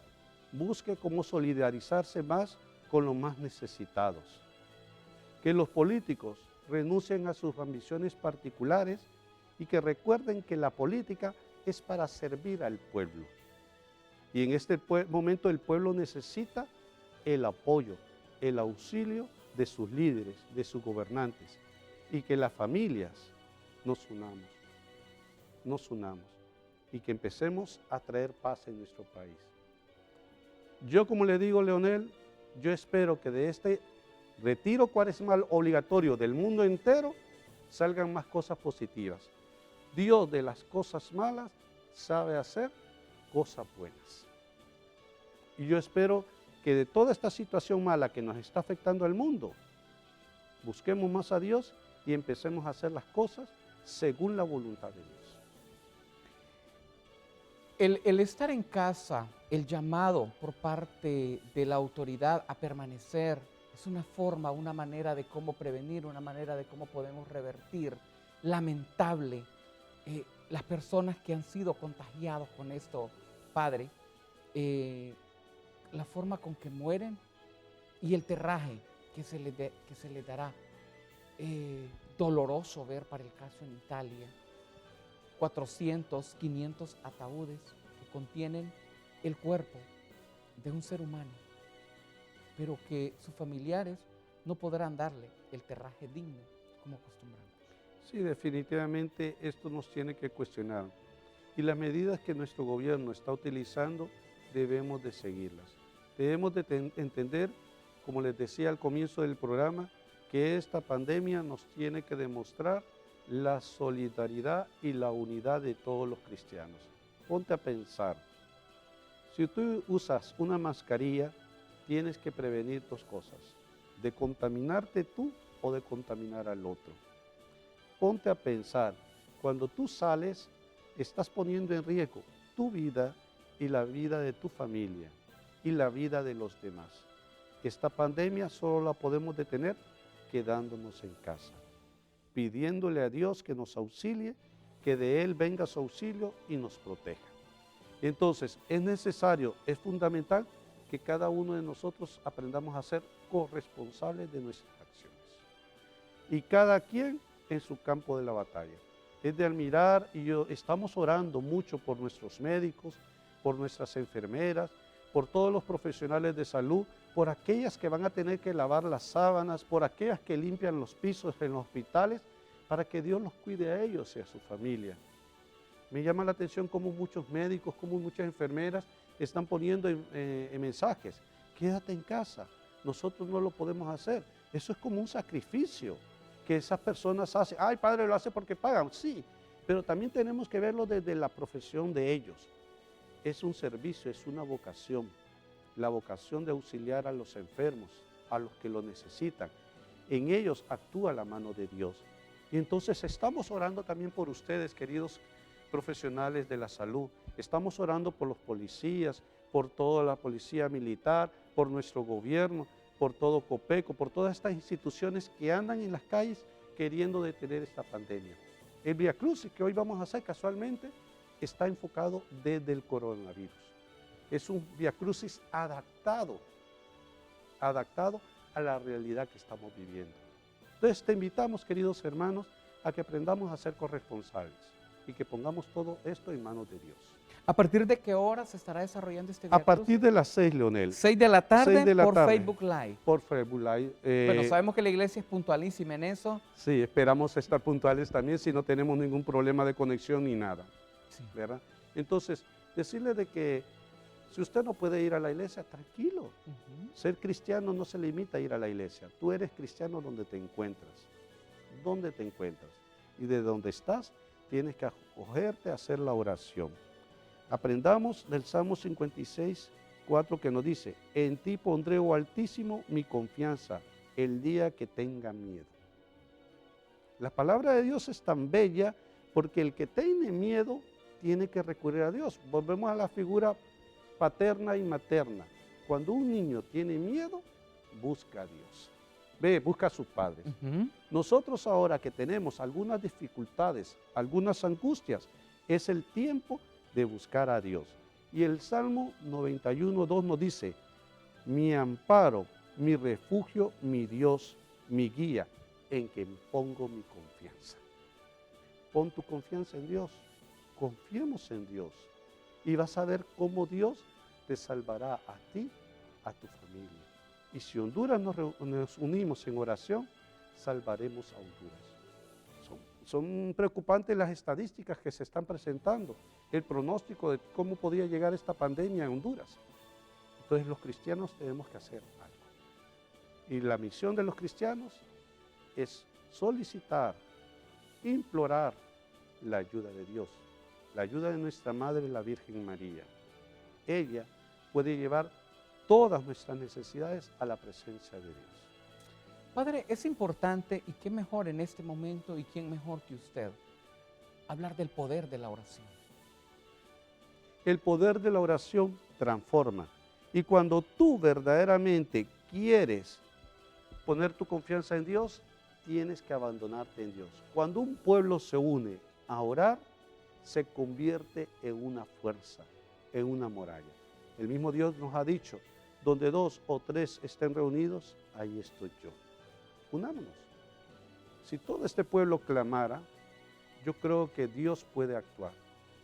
busque cómo solidarizarse más con los más necesitados, que los políticos renuncien a sus ambiciones particulares y que recuerden que la política es para servir al pueblo. Y en este momento el pueblo necesita el apoyo, el auxilio de sus líderes, de sus gobernantes, y que las familias nos unamos y que empecemos a traer paz en nuestro país. Yo, como le digo, Leonel, yo espero que de este retiro cuaresmal obligatorio del mundo entero salgan más cosas positivas. Dios de las cosas malas sabe hacer cosas buenas. Y yo espero que de toda esta situación mala que nos está afectando al mundo, busquemos más a Dios y empecemos a hacer las cosas según la voluntad de Dios. El estar en casa, el llamado por parte de la autoridad a permanecer, es una forma, una manera de cómo prevenir, una manera de cómo podemos revertir. Lamentable, las personas que han sido contagiados con esto, Padre, la forma con que mueren y el terraje que se les dará. doloroso ver para el caso en Italia 400, 500 ataúdes que contienen el cuerpo de un ser humano, pero que sus familiares no podrán darle el terraje digno como acostumbramos. Sí, definitivamente esto nos tiene que cuestionar. Y las medidas que nuestro gobierno está utilizando debemos de seguirlas. Debemos de entender, como les decía al comienzo del programa, que esta pandemia nos tiene que demostrar la solidaridad y la unidad de todos los cristianos. Ponte a pensar, si tú usas una mascarilla, tienes que prevenir dos cosas, de contaminarte tú o de contaminar al otro. Ponte a pensar, cuando tú sales, estás poniendo en riesgo tu vida y la vida de tu familia y la vida de los demás. Esta pandemia solo la podemos detener quedándonos en casa, pidiéndole a Dios que nos auxilie, que de Él venga su auxilio y nos proteja. Entonces, es necesario, es fundamental que cada uno de nosotros aprendamos a ser corresponsables de nuestras acciones. Y cada quien en su campo de la batalla. Es de admirar y estamos orando mucho por nuestros médicos, por nuestras enfermeras, por todos los profesionales de salud, por aquellas que van a tener que lavar las sábanas, por aquellas que limpian los pisos en los hospitales, para que Dios los cuide a ellos y a su familia. Me llama la atención cómo muchos médicos, cómo muchas enfermeras están poniendo en mensajes, quédate en casa, nosotros no lo podemos hacer. Eso es como un sacrificio que esas personas hacen. Ay, padre, lo hace porque pagan, sí, pero también tenemos que verlo desde la profesión de ellos. Es un servicio, es una vocación, la vocación de auxiliar a los enfermos, a los que lo necesitan. En ellos actúa la mano de Dios. Y entonces estamos orando también por ustedes, queridos profesionales de la salud. Estamos orando por los policías, por toda la policía militar, por nuestro gobierno, por todo Copeco, por todas estas instituciones que andan en las calles queriendo detener esta pandemia. El Vía Crucis que hoy vamos a hacer casualmente está enfocado desde el coronavirus. Es un Vía Crucis adaptado a la realidad que estamos viviendo. Entonces te invitamos, queridos hermanos, a que aprendamos a ser corresponsables y que pongamos todo esto en manos de Dios. ¿A partir de qué hora se estará desarrollando este Vía A partir Crucis? de las 6, Leonel. 6 de la tarde 6 de la por tarde. Facebook Live. Por Facebook Live. Bueno, sabemos que la iglesia es puntualísima en eso. Sí, esperamos estar puntuales también si no tenemos ningún problema de conexión ni nada. Sí. ¿Verdad? Entonces, decirle de que si usted no puede ir a la iglesia, tranquilo. Ser cristiano no se limita a ir a la iglesia. Tú eres cristiano donde te encuentras. ¿Dónde te encuentras? Y de donde estás, tienes que acogerte a hacer la oración. Aprendamos del Salmo 56, 4 que nos dice, en ti pondré, oh Altísimo, mi confianza el día que tenga miedo. La palabra de Dios es tan bella porque el que tiene miedo tiene que recurrir a Dios. Volvemos a la figura paterna y materna. Cuando un niño tiene miedo, busca a Dios. Busca a sus padres. Nosotros ahora que tenemos algunas dificultades, algunas angustias, es el tiempo de buscar a Dios. Y el Salmo 91:2 nos dice, mi amparo, mi refugio, mi Dios, mi guía, en quien pongo mi confianza. Pon tu confianza en Dios, confiemos en Dios y vas a ver cómo Dios te salvará a ti, a tu familia. Y si Honduras nos unimos en oración, salvaremos a Honduras. Son preocupantes las estadísticas que se están presentando, el pronóstico de cómo podía llegar esta pandemia a Honduras. Entonces los cristianos tenemos que hacer algo. Y la misión de los cristianos es solicitar, implorar la ayuda de Dios, la ayuda de nuestra Madre, la Virgen María. Ella puede llevar todas nuestras necesidades a la presencia de Dios. Padre, es importante, y qué mejor en este momento, y quién mejor que usted, hablar del poder de la oración. El poder de la oración transforma. Y cuando tú verdaderamente quieres poner tu confianza en Dios, tienes que abandonarte en Dios. Cuando un pueblo se une a orar, se convierte en una fuerza, en una muralla. El mismo Dios nos ha dicho, donde 2 o 3 estén reunidos, ahí estoy yo. Unámonos. Si todo este pueblo clamara, yo creo que Dios puede actuar.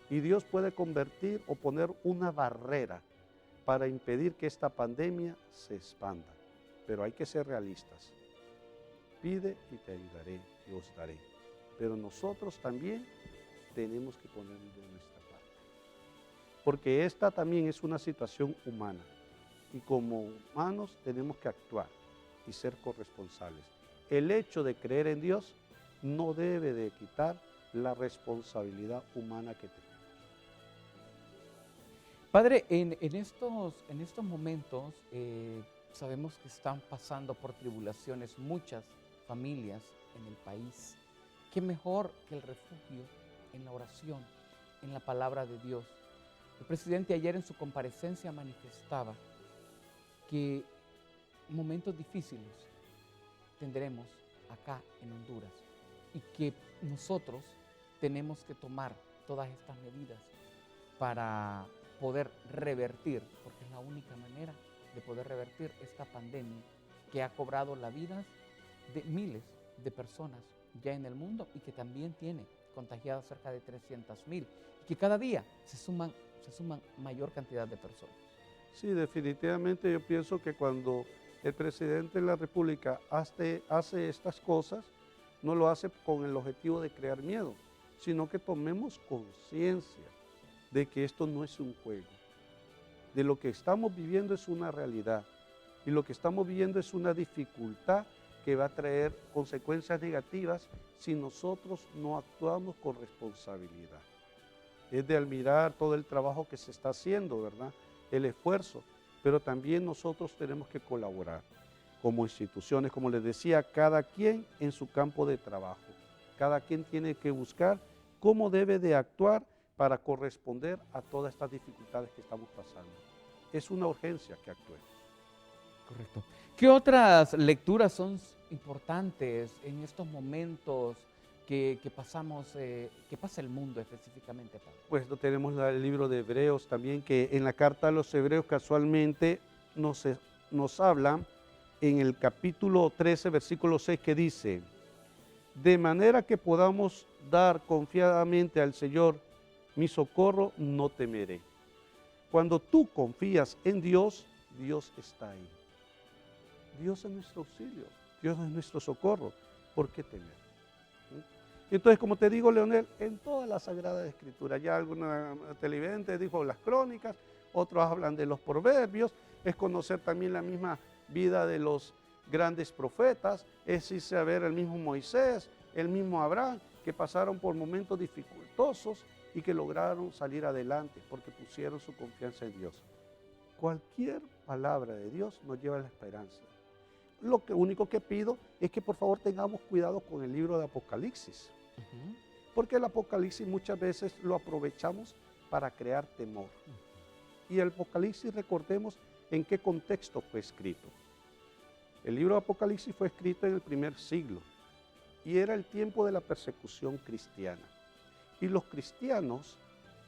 Y Dios puede convertir o poner una barrera para impedir que esta pandemia se expanda. Pero hay que ser realistas. Pide y te ayudaré y os daré. Pero nosotros también tenemos que poner de nuestra parte. Porque esta también es una situación humana. Y como humanos tenemos que actuar y ser corresponsables. El hecho de creer en Dios no debe de quitar la responsabilidad humana que tenemos. Padre, en estos momentos sabemos que están pasando por tribulaciones muchas familias en el país. ¿Qué mejor que el refugio en la oración, en la palabra de Dios? El presidente ayer en su comparecencia manifestaba que momentos difíciles tendremos acá en Honduras y que nosotros tenemos que tomar todas estas medidas para poder revertir, porque es la única manera de poder revertir esta pandemia que ha cobrado la vida de miles de personas ya en el mundo y que también tiene contagiadas cerca de 300,000 y que cada día se suman mayor cantidad de personas. Sí, definitivamente yo pienso que cuando el presidente de la República hace estas cosas, no lo hace con el objetivo de crear miedo, sino que tomemos conciencia de que esto no es un juego, de lo que estamos viviendo es una realidad y lo que estamos viviendo es una dificultad que va a traer consecuencias negativas si nosotros no actuamos con responsabilidad. Es de admirar todo el trabajo que se está haciendo, ¿verdad? El esfuerzo, pero también nosotros tenemos que colaborar como instituciones, como les decía, cada quien en su campo de trabajo, cada quien tiene que buscar cómo debe de actuar para corresponder a todas estas dificultades que estamos pasando. Es una urgencia que actuemos. Correcto. ¿Qué otras lecturas son importantes en estos momentos que pasamos, que pasa el mundo específicamente, Padre? Pues tenemos el libro de Hebreos también, que en la carta a los Hebreos casualmente nos habla en el capítulo 13, versículo 6, que dice: de manera que podamos dar confiadamente al Señor mi socorro, no temeré. Cuando tú confías en Dios, Dios está ahí. Dios es nuestro auxilio, Dios es nuestro socorro. ¿Por qué temer? Entonces, como te digo, Leonel, en toda la Sagrada Escritura, ya alguna televidente dijo las crónicas, otros hablan de los proverbios, es conocer también la misma vida de los grandes profetas, es irse a ver el mismo Moisés, el mismo Abraham, que pasaron por momentos dificultosos y que lograron salir adelante porque pusieron su confianza en Dios. Cualquier palabra de Dios nos lleva a la esperanza. Lo único que pido es que por favor tengamos cuidado con el libro de Apocalipsis, porque el Apocalipsis muchas veces lo aprovechamos para crear temor. Y el Apocalipsis, recordemos en qué contexto fue escrito. El libro de Apocalipsis fue escrito en el primer siglo y era el tiempo de la persecución cristiana. Y los cristianos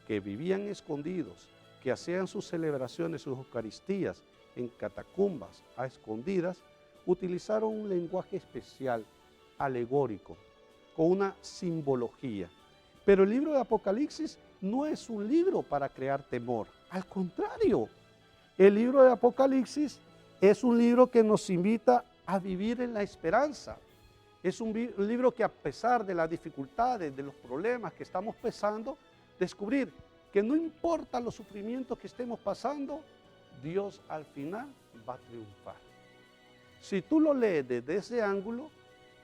que vivían escondidos, que hacían sus celebraciones, sus eucaristías en catacumbas a escondidas, utilizaron un lenguaje especial, alegórico, con una simbología. Pero el libro de Apocalipsis no es un libro para crear temor, al contrario, el libro de Apocalipsis es un libro que nos invita a vivir en la esperanza. Es un libro que, a pesar de las dificultades, de los problemas que estamos pasando, descubrir que no importa los sufrimientos que estemos pasando, Dios al final va a triunfar. Si tú lo lees desde ese ángulo,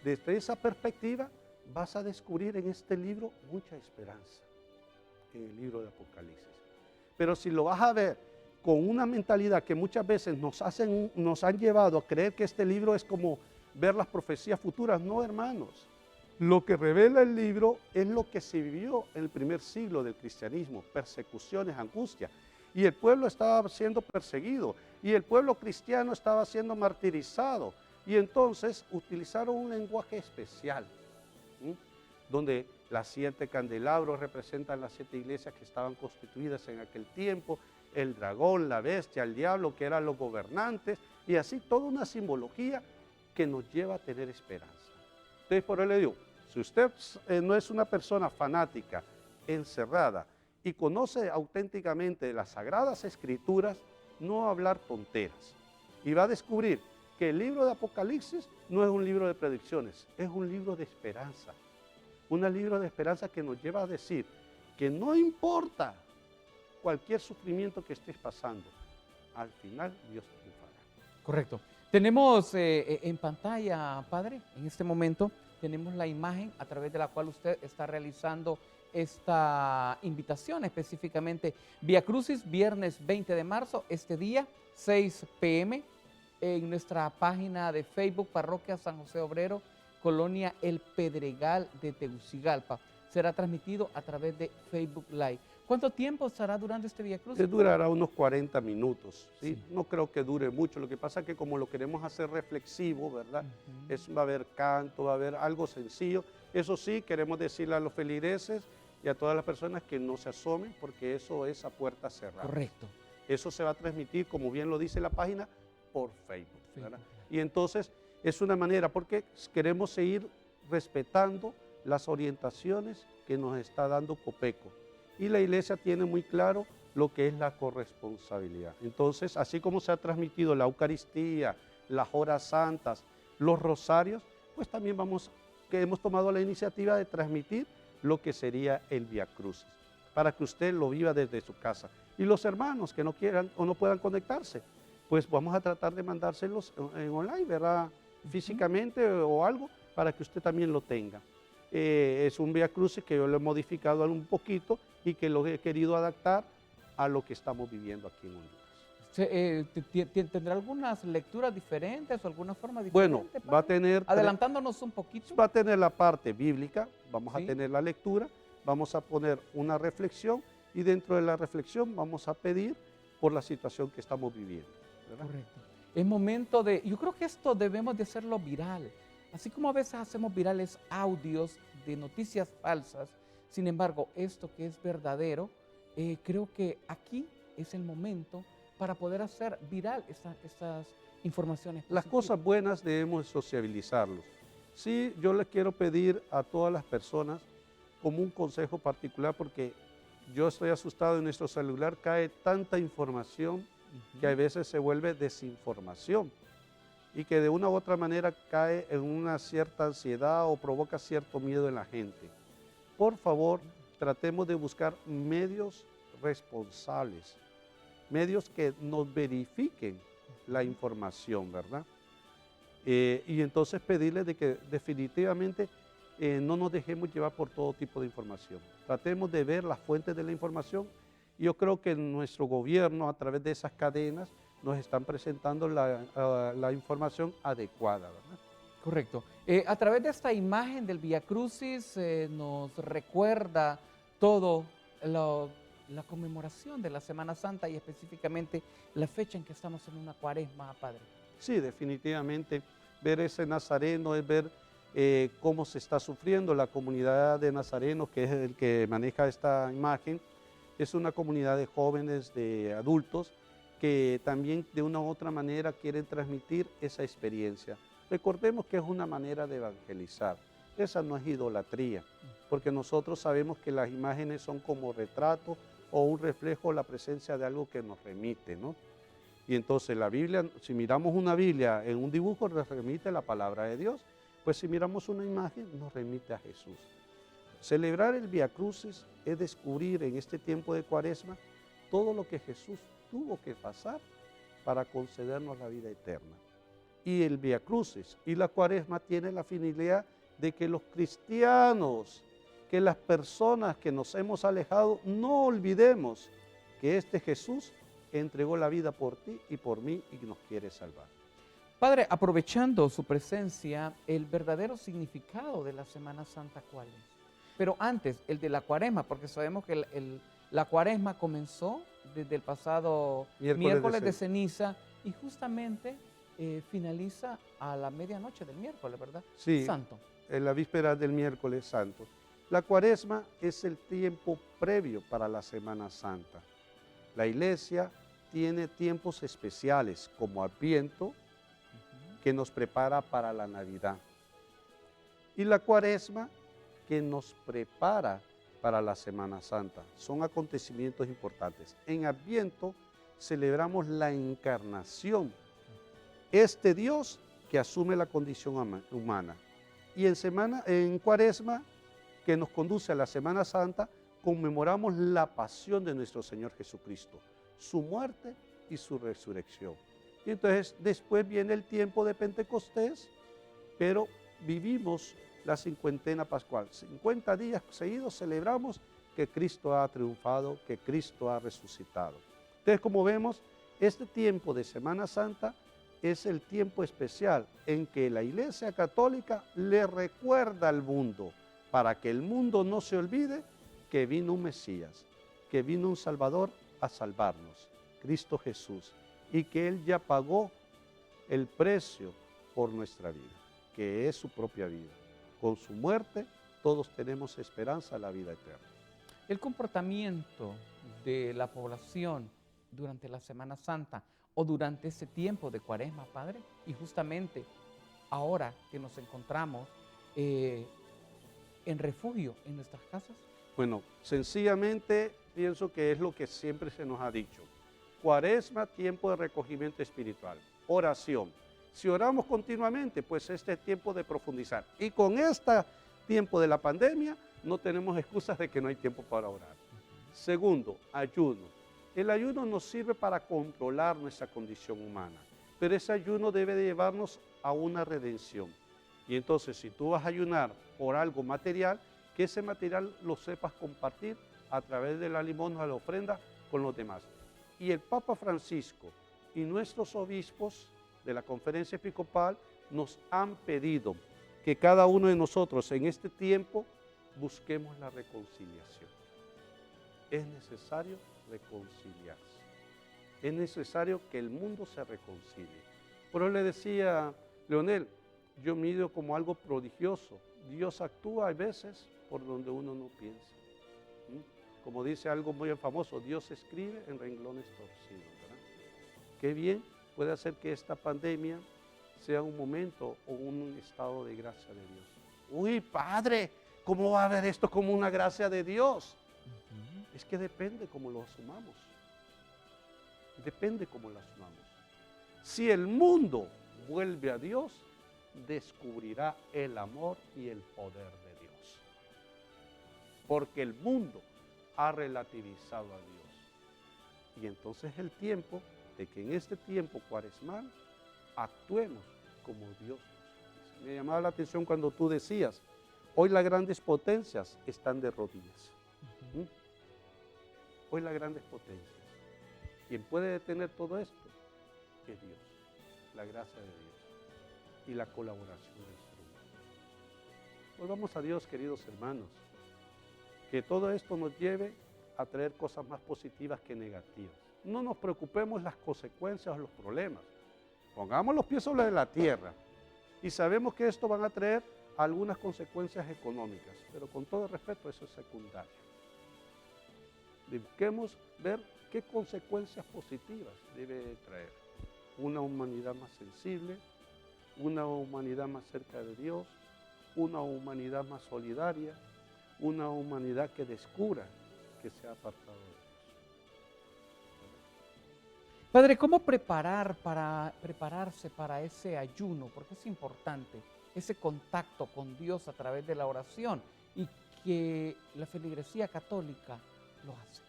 desde esa perspectiva, vas a descubrir en este libro mucha esperanza, en el libro de Apocalipsis. Pero si lo vas a ver con una mentalidad que muchas veces nos han llevado a creer que este libro es como ver las profecías futuras, no, hermanos. Lo que revela el libro es lo que se vivió en el primer siglo del cristianismo, persecuciones, angustia. Y el pueblo estaba siendo perseguido, y el pueblo cristiano estaba siendo martirizado. Y entonces utilizaron un lenguaje especial, donde las 7 candelabros representan las 7 iglesias que estaban constituidas en aquel tiempo, el dragón, la bestia, el diablo, que eran los gobernantes, y así toda una simbología que nos lleva a tener esperanza. Entonces, por eso le digo, si usted no es una persona fanática, encerrada, y conoce auténticamente las Sagradas Escrituras, no va a hablar tonteras. Y va a descubrir que el libro de Apocalipsis no es un libro de predicciones, es un libro de esperanza. Un libro de esperanza que nos lleva a decir que no importa cualquier sufrimiento que estés pasando, al final Dios triunfará. Correcto. Tenemos en pantalla, padre, en este momento, tenemos la imagen a través de la cual usted está realizando esta invitación, específicamente Vía Crucis, viernes 20 de marzo, este día, 6 p.m., en nuestra página de Facebook, Parroquia San José Obrero, Colonia El Pedregal de Tegucigalpa. Será transmitido a través de Facebook Live. ¿Cuánto tiempo estará durando este Vía Crucis? Durará unos 40 minutos, ¿sí? Sí. No creo que dure mucho, lo que pasa es que como lo queremos hacer reflexivo, ¿verdad? Va a haber canto, va a haber algo sencillo. Eso sí, queremos decirle a los feligreses y a todas las personas que no se asomen, porque eso es a puerta cerrada. Correcto. Eso se va a transmitir, como bien lo dice la página, por Facebook, ¿verdad? Y entonces es una manera, porque queremos seguir respetando las orientaciones que nos está dando Copeco. Y la iglesia tiene muy claro lo que es la corresponsabilidad. Entonces, así como se ha transmitido la Eucaristía, las horas santas, los rosarios, pues también hemos tomado la iniciativa de transmitir lo que sería el Vía Crucis, para que usted lo viva desde su casa. Y los hermanos que no quieran o no puedan conectarse, pues vamos a tratar de mandárselos en online, ¿verdad? Físicamente o algo, para que usted también lo tenga. Es un Vía Crucis que yo lo he modificado un poquito y que lo he querido adaptar a lo que estamos viviendo aquí en Honduras. ¿Tendrá algunas lecturas diferentes o alguna forma Bueno, diferente? va a tener... Adelantándonos un poquito. Va a tener la parte bíblica, vamos Sí. a tener la lectura, vamos a poner una reflexión y dentro de la reflexión vamos a pedir por la situación que estamos viviendo, ¿verdad? Correcto. Es momento de, yo creo que esto debemos de hacerlo viral. Así como a veces hacemos virales audios de noticias falsas, sin embargo, esto que es verdadero, creo que aquí es el momento para poder hacer viral estas informaciones Las positivas. cosas buenas debemos sociabilizarlos. Sí, yo les quiero pedir a todas las personas como un consejo particular, porque yo estoy asustado, en nuestro celular cae tanta información que a veces se vuelve desinformación y que de una u otra manera cae en una cierta ansiedad o provoca cierto miedo en la gente. Por favor, tratemos de buscar medios responsables, medios que nos verifiquen la información, ¿verdad? Y entonces pedirles de que definitivamente no nos dejemos llevar por todo tipo de información. Tratemos de ver las fuentes de la información. Yo creo que nuestro gobierno, a través de esas cadenas, nos están presentando la información adecuada, ¿verdad? Correcto. A través de esta imagen del Vía Crucis nos recuerda todo la conmemoración de la Semana Santa y específicamente la fecha en que estamos en una cuaresma, padre. Sí, definitivamente ver ese nazareno es ver cómo se está sufriendo la comunidad de nazarenos, que es el que maneja esta imagen. Es una comunidad de jóvenes, de adultos, que también de una u otra manera quieren transmitir esa experiencia. Recordemos que es una manera de evangelizar. Esa no es idolatría, porque nosotros sabemos que las imágenes son como retrato o un reflejo de la presencia de algo que nos remite, ¿no? Y entonces la Biblia, si miramos una Biblia en un dibujo, nos remite a la palabra de Dios. Pues si miramos una imagen, nos remite a Jesús. Celebrar el Vía Crucis es descubrir en este tiempo de Cuaresma todo lo que Jesús tuvo que pasar para concedernos la vida eterna. Y el Vía Crucis y la Cuaresma tienen la finalidad de que los cristianos, que las personas que nos hemos alejado, no olvidemos que este Jesús entregó la vida por ti y por mí y nos quiere salvar. Padre, aprovechando su presencia, el verdadero significado de la Semana Santa, ¿cuál es? Pero antes, el de la Cuaresma, porque sabemos que la Cuaresma comenzó desde el pasado miércoles de ceniza y justamente finaliza a la medianoche del miércoles, ¿verdad? Sí, Santo. En la víspera del miércoles santo. La Cuaresma es el tiempo previo para la Semana Santa. La iglesia tiene tiempos especiales como Adviento, que nos prepara para la Navidad. y la Cuaresma que nos prepara para la Semana Santa. Son acontecimientos importantes. En Adviento celebramos la encarnación, este Dios que asume la condición humana. Y en Cuaresma, que nos conduce a la Semana Santa, conmemoramos la pasión de nuestro Señor Jesucristo, su muerte y su resurrección. Y entonces después viene el tiempo de Pentecostés, pero vivimos la cincuentena pascual. 50 días seguidos celebramos que Cristo ha triunfado, que Cristo ha resucitado. Entonces, como vemos, este tiempo de Semana Santa es el tiempo especial en que la Iglesia Católica le recuerda al mundo, para que el mundo no se olvide que vino un Mesías, que vino un Salvador a salvarnos, Cristo Jesús, y que Él ya pagó el precio por nuestra vida, que es su propia vida. Con su muerte todos tenemos esperanza a la vida eterna. El comportamiento de la población durante la Semana Santa o durante ese tiempo de Cuaresma, Padre, y justamente ahora que nos encontramos en refugio en nuestras casas. Bueno, sencillamente pienso que es lo que siempre se nos ha dicho. Cuaresma, tiempo de recogimiento espiritual, oración. Si oramos continuamente, pues este es tiempo de profundizar. Y con este tiempo de la pandemia, no tenemos excusas de que no hay tiempo para orar. Segundo, ayuno. El ayuno nos sirve para controlar nuestra condición humana, pero ese ayuno debe de llevarnos a una redención. Y entonces, si tú vas a ayunar por algo material, que ese material lo sepas compartir a través de la limosna, de la ofrenda, con los demás. Y el Papa Francisco y nuestros obispos de la Conferencia Episcopal nos han pedido que cada uno de nosotros en este tiempo busquemos la reconciliación. Es necesario reconciliarse. Es necesario que el mundo se reconcilie. Por eso le decía Leonel, yo miro como algo prodigioso. Dios actúa a veces por donde uno no piensa. Como dice algo muy famoso, Dios escribe en renglones torcidos, ¿verdad? Qué bien puede hacer que esta pandemia sea un momento o un estado de gracia de Dios. Uy, Padre, ¿cómo va a ver esto como una gracia de Dios? Es que depende cómo lo asumamos. Depende cómo lo asumamos. Si el mundo vuelve a Dios, descubrirá el amor y el poder de Dios. Porque el mundo ha relativizado a Dios. Y entonces es el tiempo de que en este tiempo cuaresmal actuemos como Dios nos dice. Me llamaba la atención cuando tú decías, hoy las grandes potencias están de rodillas. Hoy las grandes potencias. Quien puede detener todo esto es Dios, la gracia de Dios y la colaboración del ser humano. Volvamos a Dios, queridos hermanos, que todo esto nos lleve a traer cosas más positivas que negativas. No nos preocupemos las consecuencias o los problemas. Pongamos los pies sobre la tierra y sabemos que esto van a traer algunas consecuencias económicas, pero con todo respeto eso es secundario. Busquemos ver qué consecuencias positivas debe traer. Una humanidad más sensible, una humanidad más cerca de Dios, una humanidad más solidaria, una humanidad que descubra que se ha apartado de Dios. Padre, ¿cómo prepararse para ese ayuno? Porque es importante ese contacto con Dios a través de la oración y que la feligresía católica lo hace.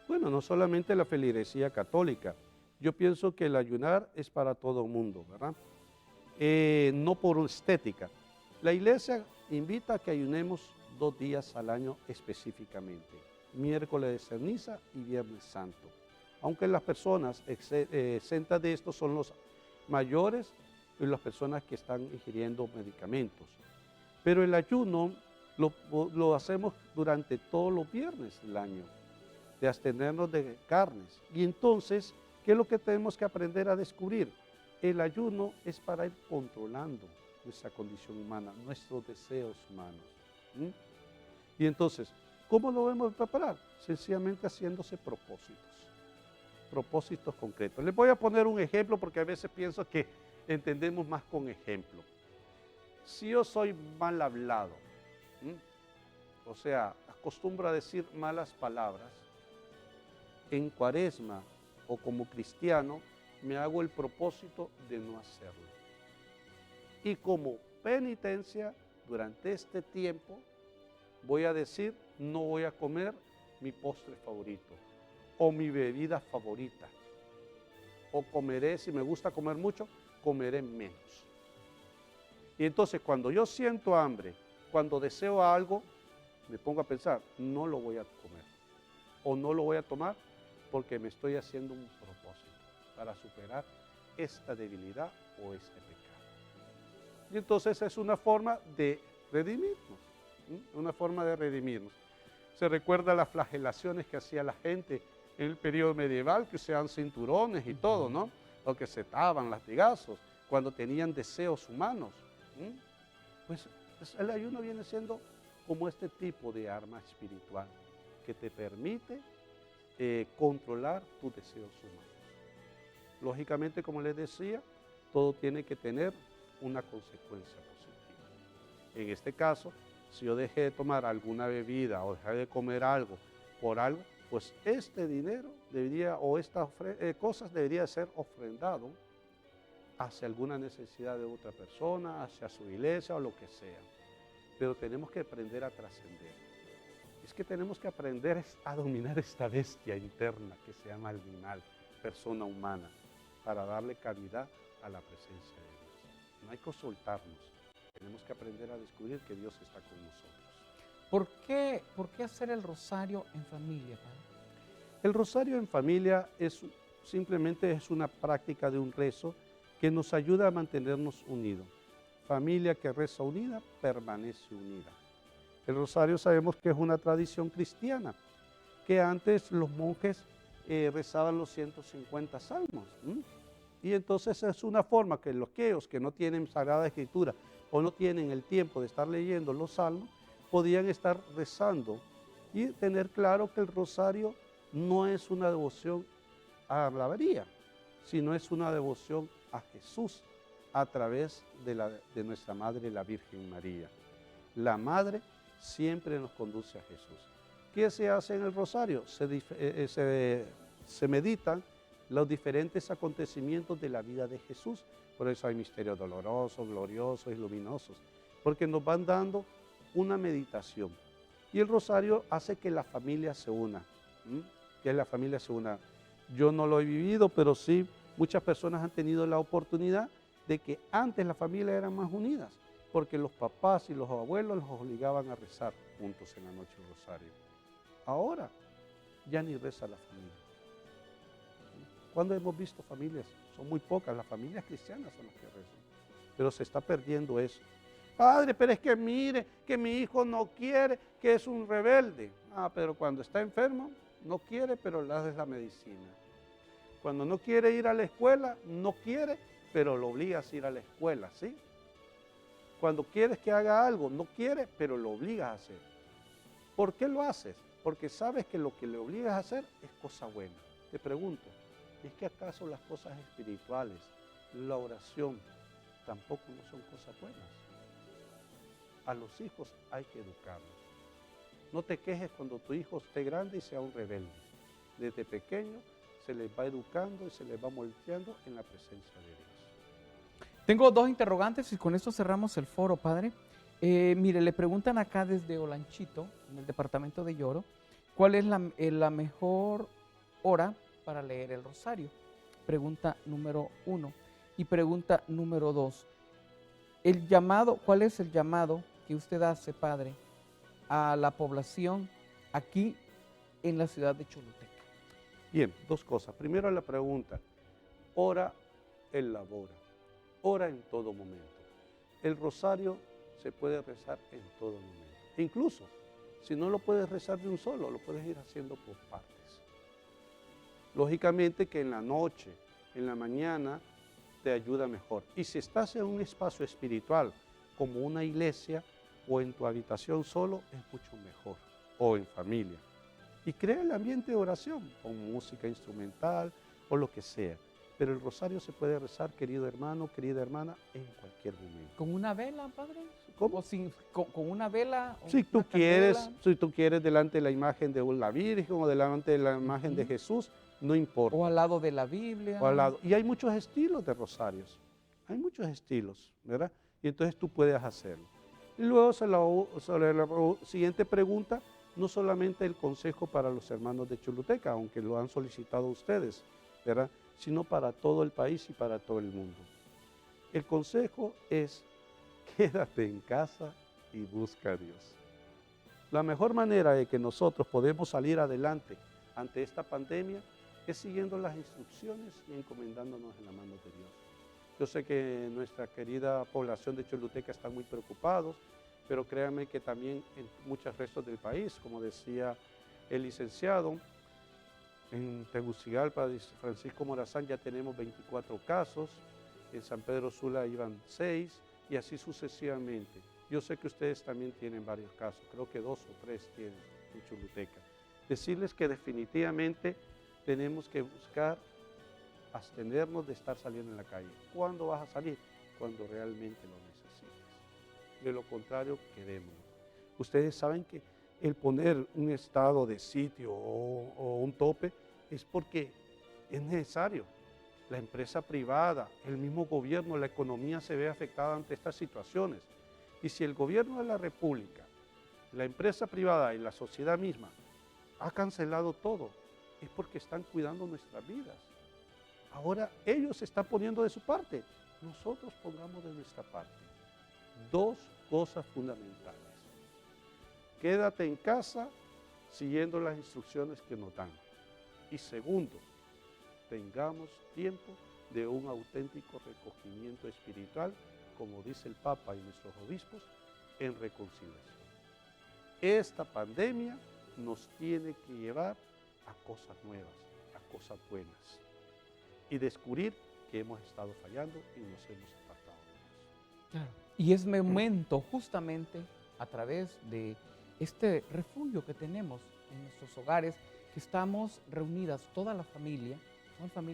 Bueno, no solamente la feligresía católica. Yo pienso que el ayunar es para todo el mundo, ¿verdad? No por estética. La Iglesia invita a que ayunemos 2 días al año específicamente, miércoles de ceniza y viernes santo. Aunque las personas exentas de esto son los mayores y las personas que están ingiriendo medicamentos. Pero el ayuno lo hacemos durante todos los viernes del año, de abstenernos de carnes. Y entonces, ¿qué es lo que tenemos que aprender a descubrir? El ayuno es para ir controlando nuestra condición humana, nuestros deseos humanos. Y entonces, ¿cómo lo debemos preparar? Sencillamente haciéndose propósitos concretos. Les voy a poner un ejemplo porque a veces pienso que entendemos más con ejemplo. Si yo soy mal hablado, o sea, acostumbro a decir malas palabras, en Cuaresma o como cristiano me hago el propósito de no hacerlo. Y como penitencia, durante este tiempo, voy a decir, no voy a comer mi postre favorito o mi bebida favorita. O comeré, si me gusta comer mucho, comeré menos. Y entonces cuando yo siento hambre, cuando deseo algo, me pongo a pensar, no lo voy a comer o no lo voy a tomar porque me estoy haciendo un propósito para superar esta debilidad o este pecado. Y entonces es una forma de redimirnos, una forma de redimirnos. Se recuerda las flagelaciones que hacía la gente en el periodo medieval, que usaban cinturones y todo, ¿no? O que se ataban latigazos cuando tenían deseos humanos. Pues el ayuno viene siendo como este tipo de arma espiritual que te permite controlar tus deseos humanos. Lógicamente, como les decía, todo tiene que tener una consecuencia positiva. En este caso, si yo dejé de tomar alguna bebida o dejé de comer algo por algo, pues este dinero debería, o estas cosas debería ser ofrendado hacia alguna necesidad de otra persona, hacia su iglesia o lo que sea. Pero tenemos que aprender a trascender. Es que tenemos que aprender a dominar esta bestia interna que se llama el animal, persona humana, para darle cavidad a la presencia de Dios. No hay que soltarnos, tenemos que aprender a descubrir que Dios está con nosotros. ¿Por qué hacer el rosario en familia, padre? El rosario en familia simplemente es una práctica de un rezo que nos ayuda a mantenernos unidos. Familia que reza unida, permanece unida. El rosario sabemos que es una tradición cristiana, que antes los monjes rezaban los 150 salmos. Y entonces es una forma que aquellos que no tienen Sagrada Escritura o no tienen el tiempo de estar leyendo los salmos, podían estar rezando y tener claro que el rosario no es una devoción a la María, sino es una devoción a Jesús a través de nuestra Madre, la Virgen María. La Madre siempre nos conduce a Jesús. ¿Qué se hace en el rosario? Se meditan los diferentes acontecimientos de la vida de Jesús. Por eso hay misterios dolorosos, gloriosos y luminosos, porque nos van dando una meditación. Y el rosario hace que la familia se una, que la familia se una. Yo no lo he vivido, pero sí muchas personas han tenido la oportunidad de que antes las familias eran más unidas, porque los papás y los abuelos los obligaban a rezar juntos en la noche del rosario. Ahora ya ni reza la familia. ¿Cuándo hemos visto familias? Son muy pocas, las familias cristianas son las que rezan, pero se está perdiendo eso. Padre, pero es que mire, que mi hijo no quiere, que es un rebelde. Pero cuando está enfermo, no quiere, pero le das la medicina. Cuando no quiere ir a la escuela, no quiere, pero lo obligas a ir a la escuela, ¿sí? Cuando quieres que haga algo, no quiere, pero lo obligas a hacer. ¿Por qué lo haces? Porque sabes que lo que le obligas a hacer es cosa buena. Te pregunto, ¿es que acaso las cosas espirituales, la oración, tampoco no son cosas buenas? A los hijos hay que educarlos. No te quejes cuando tu hijo esté grande y sea un rebelde. Desde pequeño se les va educando y se les va moldeando en la presencia de Dios. Tengo dos interrogantes y con esto cerramos el foro, padre. Mire, le preguntan acá desde Olanchito, en el departamento de Lloro, ¿cuál es la mejor hora para leer el rosario? Pregunta número 1. Y pregunta número 2. ¿Cuál es el llamado que usted hace, padre, a la población aquí en la ciudad de Choluteca? Bien, dos cosas. Primero la pregunta, ora el labora, ora en todo momento. El rosario se puede rezar en todo momento. Incluso, si no lo puedes rezar de un solo, lo puedes ir haciendo por partes. Lógicamente que en la noche, en la mañana, te ayuda mejor. Y si estás en un espacio espiritual, como una iglesia o en tu habitación solo, es mucho mejor, o en familia. Y crea el ambiente de oración, con música instrumental o lo que sea. pero el rosario se puede rezar, querido hermano, querida hermana, en cualquier momento. ¿Con una vela, padre? ¿Cómo? ¿O con una vela? ¿O Si tú una quieres, candela? si tú quieres delante de la imagen de la Virgen o delante de la imagen de Ujú. Jesús, no importa. ¿O al lado de la Biblia? O al lado. Y hay muchos estilos de rosarios. Hay muchos estilos, ¿verdad? Y entonces tú puedes hacerlo. Y luego sobre la siguiente pregunta, no solamente el consejo para los hermanos de Choluteca, aunque lo han solicitado ustedes, ¿verdad? Sino para todo el país y para todo el mundo. El consejo es, quédate en casa y busca a Dios. La mejor manera de que nosotros podemos salir adelante ante esta pandemia es siguiendo las instrucciones y encomendándonos en la mano de Dios. Yo sé que nuestra querida población de Choluteca está muy preocupados, pero créanme que también en muchos restos del país, como decía el licenciado, en Tegucigalpa, Francisco Morazán, ya tenemos 24 casos, en San Pedro Sula iban 6 y así sucesivamente. Yo sé que ustedes también tienen varios casos, creo que 2 o 3 tienen en Choluteca. Decirles que definitivamente tenemos que buscar abstenernos de estar saliendo en la calle. ¿Cuándo vas a salir? Cuando realmente lo necesites. De lo contrario, quedémonos. Ustedes saben que el poner un estado de sitio o un tope es porque es necesario. La empresa privada, el mismo gobierno, la economía se ve afectada ante estas situaciones. Y si el gobierno de la República, la empresa privada y la sociedad misma ha cancelado todo, es porque están cuidando nuestras vidas. Ahora ellos se están poniendo de su parte, nosotros pongamos de nuestra parte. 2 cosas fundamentales. Quédate en casa siguiendo las instrucciones que nos dan. Y segundo, tengamos tiempo de un auténtico recogimiento espiritual, como dice el Papa y nuestros obispos, en reconciliación. Esta pandemia nos tiene que llevar a cosas nuevas, a cosas buenas. Y descubrir que hemos estado fallando y nos hemos apartado de Dios. Claro. Y es momento justamente a través de este refugio que tenemos en nuestros hogares, que estamos reunidas, toda la familia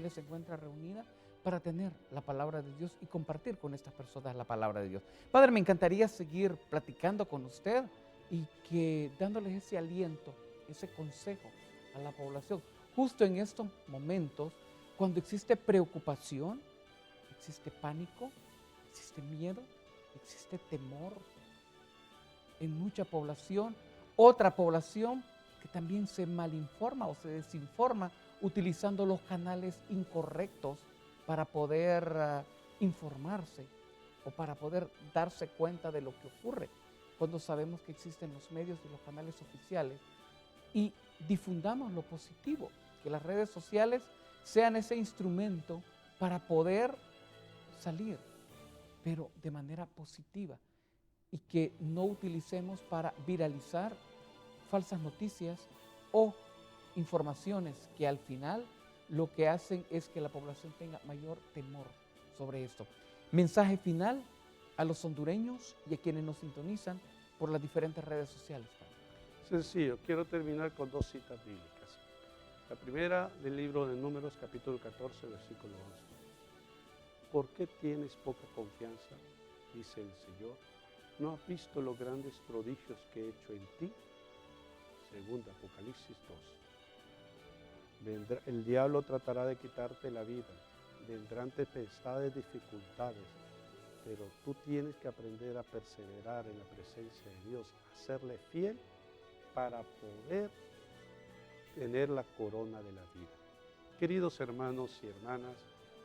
se encuentra reunida para tener la palabra de Dios y compartir con estas personas la palabra de Dios. Padre, me encantaría seguir platicando con usted y que dándoles ese aliento, ese consejo a la población, justo en estos momentos, cuando existe preocupación, existe pánico, existe miedo, existe temor en mucha población, otra población que también se malinforma o se desinforma utilizando los canales incorrectos para poder informarse o para poder darse cuenta de lo que ocurre, cuando sabemos que existen los medios y los canales oficiales, y difundamos lo positivo, que las redes sociales sean ese instrumento para poder salir, pero de manera positiva, y que no utilicemos para viralizar falsas noticias o informaciones que al final lo que hacen es que la población tenga mayor temor sobre esto. Mensaje final a los hondureños y a quienes nos sintonizan por las diferentes redes sociales. Sencillo, quiero terminar con 2 citas bíblicas. La primera del libro de Números, capítulo 14, versículo 11. ¿Por qué tienes poca confianza? Dice el Señor. ¿No has visto los grandes prodigios que he hecho en ti? Segunda Apocalipsis 2. El diablo tratará de quitarte la vida, vendrán tempestades, dificultades, pero tú tienes que aprender a perseverar en la presencia de Dios, a serle fiel para poder tener la corona de la vida. Queridos hermanos y hermanas,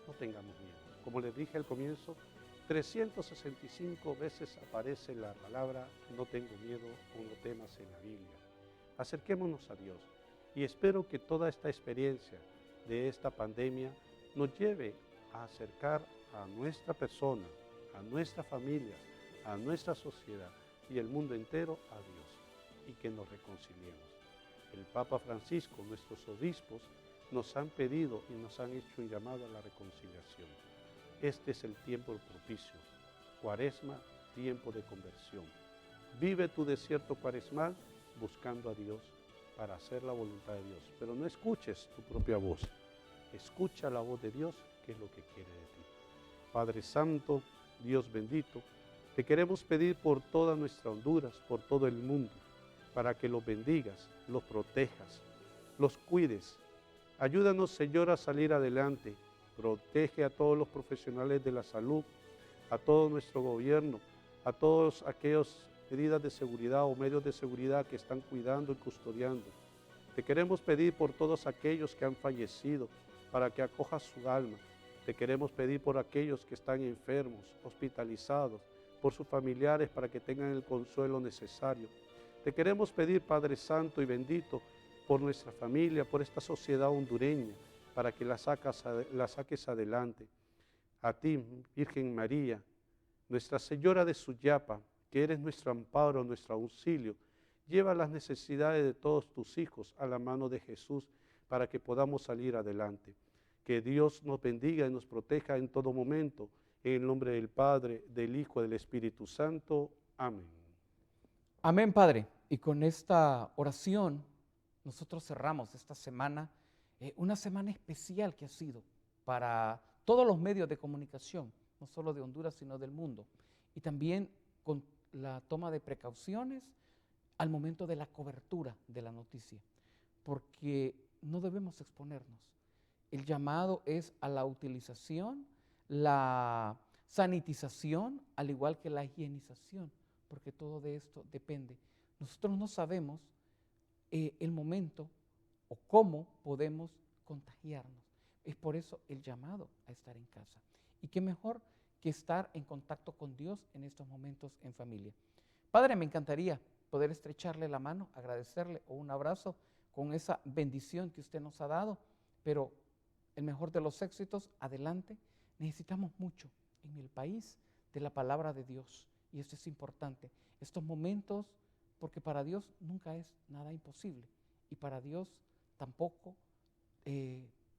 no tengamos miedo. Como les dije al comienzo, 365 veces aparece la palabra no tengo miedo o no temas en la Biblia. Acerquémonos a Dios y espero que toda esta experiencia de esta pandemia nos lleve a acercar a nuestra persona, a nuestras familias, a nuestra sociedad y el mundo entero a Dios, y que nos reconciliemos. El Papa Francisco, nuestros obispos, nos han pedido y nos han hecho un llamado a la reconciliación. Este es el tiempo propicio. Cuaresma, tiempo de conversión. Vive tu desierto cuaresmal buscando a Dios para hacer la voluntad de Dios. Pero no escuches tu propia voz. Escucha la voz de Dios qué es lo que quiere de ti. Padre Santo, Dios bendito, te queremos pedir por toda nuestra Honduras, por todo el mundo, para que los bendigas, los protejas, los cuides. Ayúdanos, Señor, a salir adelante. Protege a todos los profesionales de la salud, a todo nuestro gobierno, a todos aquellos medidas de seguridad o medios de seguridad que están cuidando y custodiando. Te queremos pedir por todos aquellos que han fallecido, para que acojas su alma. Te queremos pedir por aquellos que están enfermos, hospitalizados, por sus familiares, para que tengan el consuelo necesario. Te queremos pedir, Padre Santo y bendito, por nuestra familia, por esta sociedad hondureña, para que la saques adelante. A ti, Virgen María, Nuestra Señora de Suyapa, que eres nuestro amparo, nuestro auxilio, lleva las necesidades de todos tus hijos a la mano de Jesús para que podamos salir adelante. Que Dios nos bendiga y nos proteja en todo momento, en el nombre del Padre, del Hijo y del Espíritu Santo. Amén. Amén, Padre. Y con esta oración nosotros cerramos esta semana, una semana especial que ha sido para todos los medios de comunicación, no solo de Honduras, sino del mundo. Y también con la toma de precauciones al momento de la cobertura de la noticia, porque no debemos exponernos. El llamado es a la utilización, la sanitización, al igual que la higienización, porque todo de esto depende. Nosotros no sabemos el momento o cómo podemos contagiarnos. Es por eso el llamado a estar en casa. Y qué mejor que estar en contacto con Dios en estos momentos en familia. Padre, me encantaría poder estrecharle la mano, agradecerle o un abrazo con esa bendición que usted nos ha dado, pero el mejor de los éxitos, adelante. Necesitamos mucho en el país de la palabra de Dios y esto es importante. Estos momentos, porque para Dios nunca es nada imposible y para Dios tampoco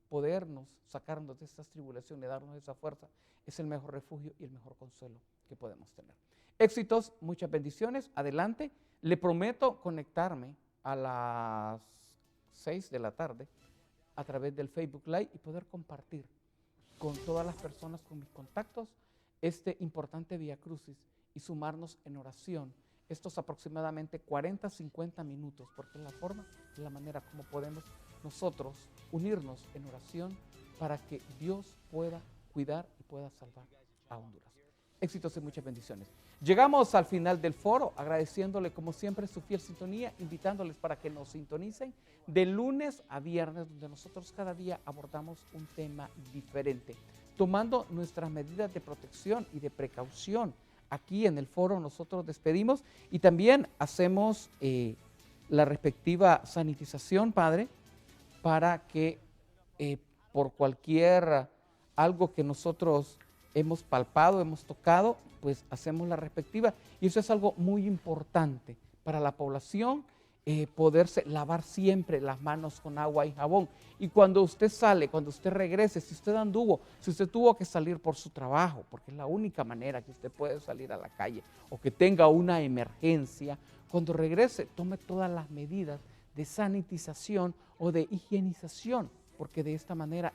podernos sacarnos de estas tribulaciones, darnos esa fuerza, es el mejor refugio y el mejor consuelo que podemos tener. Éxitos, muchas bendiciones, adelante. Le prometo conectarme a las 6 de la tarde a través del Facebook Live y poder compartir con todas las personas, con mis contactos, este importante Vía Crucis y sumarnos en oración estos aproximadamente 40, 50 minutos, porque es la forma, es la manera como podemos nosotros unirnos en oración para que Dios pueda cuidar y pueda salvar a Honduras. Éxitos y muchas bendiciones. Llegamos al final del foro, agradeciéndole como siempre su fiel sintonía, invitándoles para que nos sintonicen de lunes a viernes, donde nosotros cada día abordamos un tema diferente, tomando nuestras medidas de protección y de precaución. Aquí en el foro nosotros despedimos y también hacemos la respectiva sanitización, Padre, para que por cualquier algo que nosotros hemos palpado, hemos tocado, pues hacemos la respectiva. Y eso es algo muy importante para la población, poderse lavar siempre las manos con agua y jabón. Y cuando usted sale, cuando usted regrese, si usted anduvo, si usted tuvo que salir por su trabajo, porque es la única manera que usted puede salir a la calle, o que tenga una emergencia, cuando regrese, tome todas las medidas de sanitización o de higienización, porque de esta manera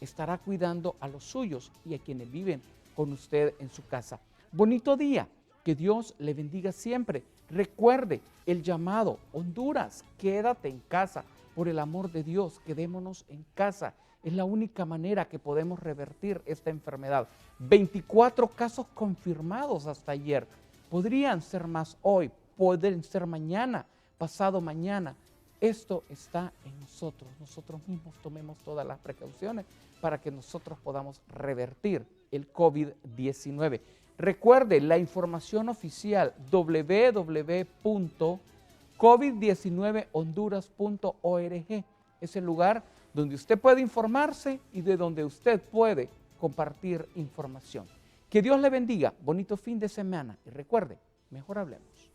estará cuidando a los suyos y a quienes viven con usted en su casa. Bonito día, que Dios le bendiga siempre. Recuerde el llamado, Honduras, quédate en casa. Por el amor de Dios, quedémonos en casa. Es la única manera que podemos revertir esta enfermedad. 24 casos confirmados hasta ayer. Podrían ser más hoy, pueden ser mañana, pasado mañana. Esto está en nosotros. Nosotros mismos tomemos todas las precauciones para que nosotros podamos revertir el COVID-19. Recuerde la información oficial www.covid19honduras.org. Es el lugar donde usted puede informarse y de donde usted puede compartir información. Que Dios le bendiga. Bonito fin de semana. Y recuerde, mejor hablemos.